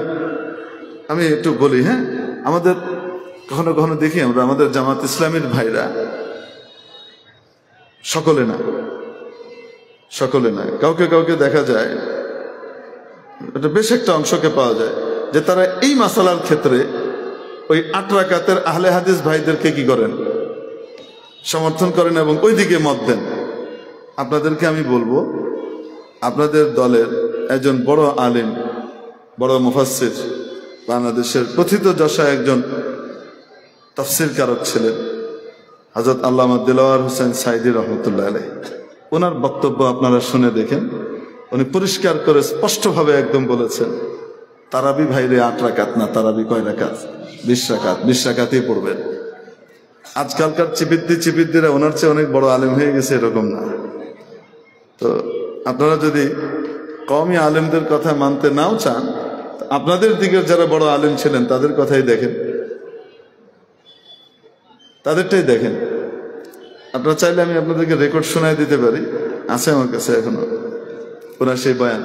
আমি একটু বলি, হ্যাঁ, আমাদের কখনো কখনো দেখি আমরা আমাদের জামাত ইসলামীর ভাইরা, সকলে না, সকলে না, কাউকে কাউকে দেখা যায়, এটা বেশ একটা অংশকে পাওয়া যায় যে তারা এই মাসালার ক্ষেত্রে ওই 8 রাকাতের আহলে হাদিস ভাইদেরকে কি করেন? সমর্থন করেন এবং ওই দিকে মত দেন। আপনাদেরকে আমি বলবো, আপনাদের দলের একজন বড় আলেম, বড় মুফাসসির, বাংলাদেশের প্রথিত যশা একজন তাফসীর কারক ছিলেন হযরত আল্লামা দিলওয়ার হোসেন সাইদী রহমতুল্লাহ আলাইহি। ওনার বক্তব্য আপনারা শুনে দেখেন। উনি পরিষ্কার করে স্পষ্টভাবে একদম বলেছেন, তারাবি ভাইরে 8 রাকাত না, তারাবি কয় রাকাত? 20 রাকাত। 20 রাকাতই পড়বেন। আজকালকার চিপিদ্দিরা ওনার চেয়ে অনেক বড় আলেম হয়ে গেছে, এরকম না। তো আপনারা যদি কওমি আলেমদের কথা মানতে নাও চান, আপনাদের দিকের যারা বড় আলেম ছিলেন তাদের কথাই দেখেন। তাদেরটাই দেখেন। আপনারা চাইলে আমি আপনাদেরকে রেকর্ড শোনায় দিতে পারি, আছে আমার কাছে এখনো। ওরা সেই বয়ান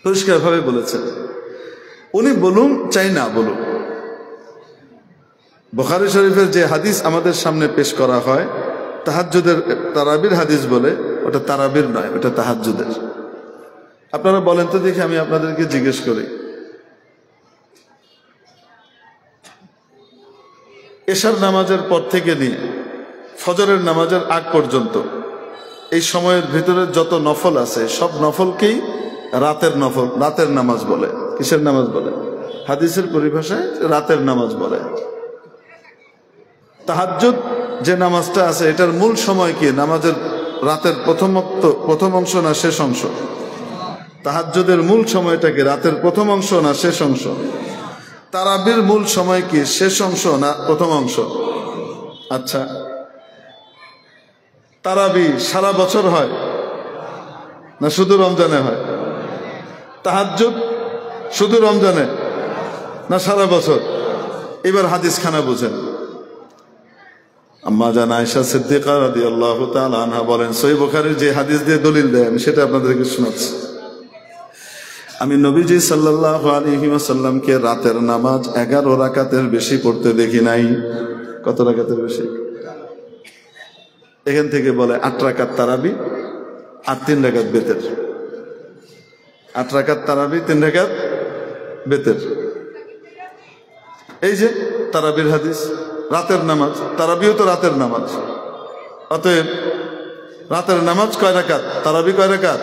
পরিষ্কারভাবে বলেছেন। উনি বলুন চাই না বলুন, বুখারী শরীফের যে হাদিস আমাদের সামনে পেশ করা হয় তাহাজ্জুদের তারাবির হাদিস বলে, ওটা তারাবির নয়, ওটা তাহাজ্জুদের। আপনারা বলেন তো দেখি, আমি আপনাদেরকে জিজ্ঞেস করি, এশার নামাজের পর থেকে নিয়ে ফজরের নামাজের আগ পর্যন্ত এই সময়ের ভিতরে যত নফল আছে সব নফলকেই রাতের নফল, রাতের নামাজ বলে। কিসের নামাজ বলে? হাদিসের পরিভাষায় রাতের নামাজ বলে। তাহাজ্জুদ যে নামাজটা আছে এটার মূল সময় কি? নামাজের রাতের প্রথম অংশ না শেষ অংশ? তাহাজ্জুদের মূল সময়টা কি? রাতের প্রথম অংশ না শেষ অংশ? তারাবির মূল সময় কি? শেষ অংশ না প্রথম অংশ? আচ্ছা, তারাবি সারা বছর হয় না শুধু রমজানে হয়? তাহাজ্জুদ শুধু রমজানে না সারা বছর? এবার হাদিস খানা বুঝেন। আম্মা জান আয়েশা সিদ্দিকা রাদিয়াল্লাহু তাআলা আনহা বলেন, সহিহ বুখারীর যে হাদিস দিয়ে দলিল দেয় আমি সেটা আপনাদেরকে শোনাচ্ছি। আমি নবীজি সাল্লাল্লাহু আলাইহি ওয়াসাল্লামকে রাতের নামাজ 11 রাকাতের বেশি পড়তে দেখি নাই। কত রাকাতের বেশি? এখান থেকে বলে 8 রাকাত তারাবি আর 3 রাকাত বেতের। 8 রাকাত তারাবি, 3 রাকাত বেতের। এই যে তারাবির হাদিস, রাতের নামাজ, তারাবিও তো রাতের নামাজ। অতএব রাতের নামাজ কয় রাকাত, তারাবি কয় রাকাত?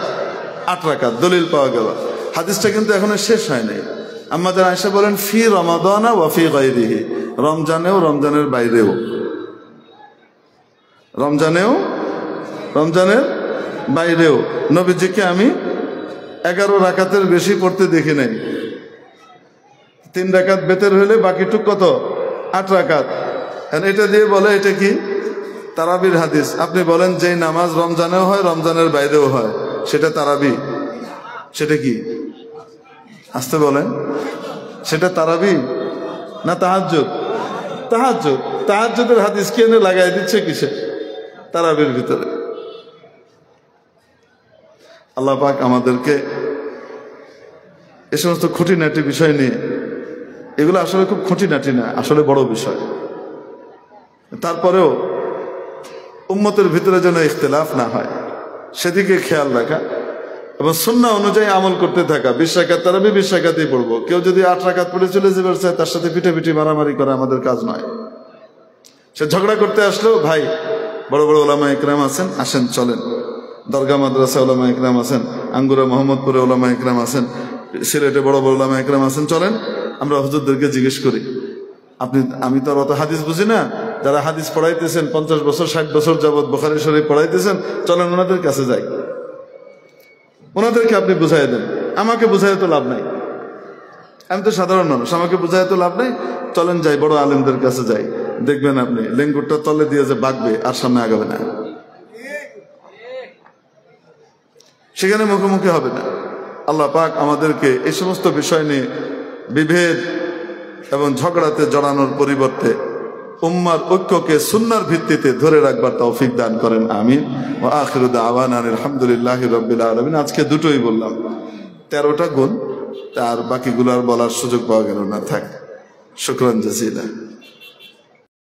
8 রাকাত। দলিল পাওয়া গেল। হাদিসটা কিন্তু এখনো শেষ হয় নাই। আম্মা জান আয়েশা বলেন, ফি রমাদানা ওয়া ফি গায়রিহি, রমজানেও রমজানের বাইরেও। রমজানের বাইরেও নবীজিকে আমি 11 রাকাতের বেশি পড়তে দেখি নাই। 3 রাকাত বেতের হইলে বাকিটুক কত? 8 রাকাত। এটা দিয়ে বলে এটা কি? তারাবির হাদিস। আপনি বলেন যে নামাজ রমজানেও হয় রমজানের বাইরেও হয় সেটা তারাবি? সেটা কি? আসতে বলেন, সেটা তারাবি না তাহাজ্জুদ? তাহাজ্জুদ। তাহাজ্জুদের হাদিস কে এনে লাগাই দিচ্ছে কিসে? তারাবির ভিতরে। আল্লাহ পাক আমাদেরকে এই সমস্ত খুঁটিনাটি বিষয় নিয়ে, এগুলো আসলে খুব খুঁটিনাটি না, আসলে বড় বিষয়। তারপরেও উম্মতের ভিতরে যেন ইখতিলাফ না হয় সেদিকে খেয়াল রাখা এবং সুন্নাহ অনুযায়ী আমল করতে থাকা। 20 রাকাত তারাবি 20 রাকাতই পড়বো। কেউ যদি 8 রাকাত পড়ে চলে যেতে চায় তার সাথে পিটাপিটি মারামারি করা আমাদের কাজ নয়। সে ঝগড়া করতে আসলো, ভাই বড় বড় ওলামা ইকরাম আছেন, আসেন চলেন। দরগা মাদ্রাসা ওলামা ইকরাম আছেন, আঙ্গুরা মোহাম্মদপুরে ওলামা ইকরাম আছেন, সিলেটে বড় বড় ওলামা ইকরাম আছেন, চলেন আমরা হুজুরদেরকে জিজ্ঞেস করি। আমি তো আর অত হাদিস বুঝি না, যারা হাদিস পড়াইতেছেন 50 বছর 60 বছর যাবৎ বুখারী শরীফ পড়াইতেছেন, চলেন ওনাদের কাছে যাই, ওনাদেরকে আপনি বুঝাই দেন। আমাকে বুঝাই তো লাভ নাই, আমি তো সাধারণ মানুষ, আমাকে বুঝাই তো লাভ নাই। চলেন যাই, বড় আলেমদের কাছে যাই, দেখবেন আপনি লেঙ্গুরটা তলে দিয়ে যে বাগবে আর সামনে আগাবে না, সেখানে মুখোমুখি হবে না। আল্লাহ পাক আমাদেরকে এই সমস্ত বিষয় নিয়ে বিভেদ এবং ঝগড়াতে জড়ানোর পরিবর্তে উম্মার ঐক্যকে সুন্নাহর ভিত্তিতে ধরে রাখবার তৌফিক দান করেন, আমিন। ওয়া আখিরু দাওয়ানা আলহামদুলিল্লাহি রাব্বিল আলামিন। আজকে দুটোই বললাম, 13টা গুণ, আর বাকিগুলো আর বলার সুযোগ পাওয়া গেল না। থাক, শুকরান জাযিলা।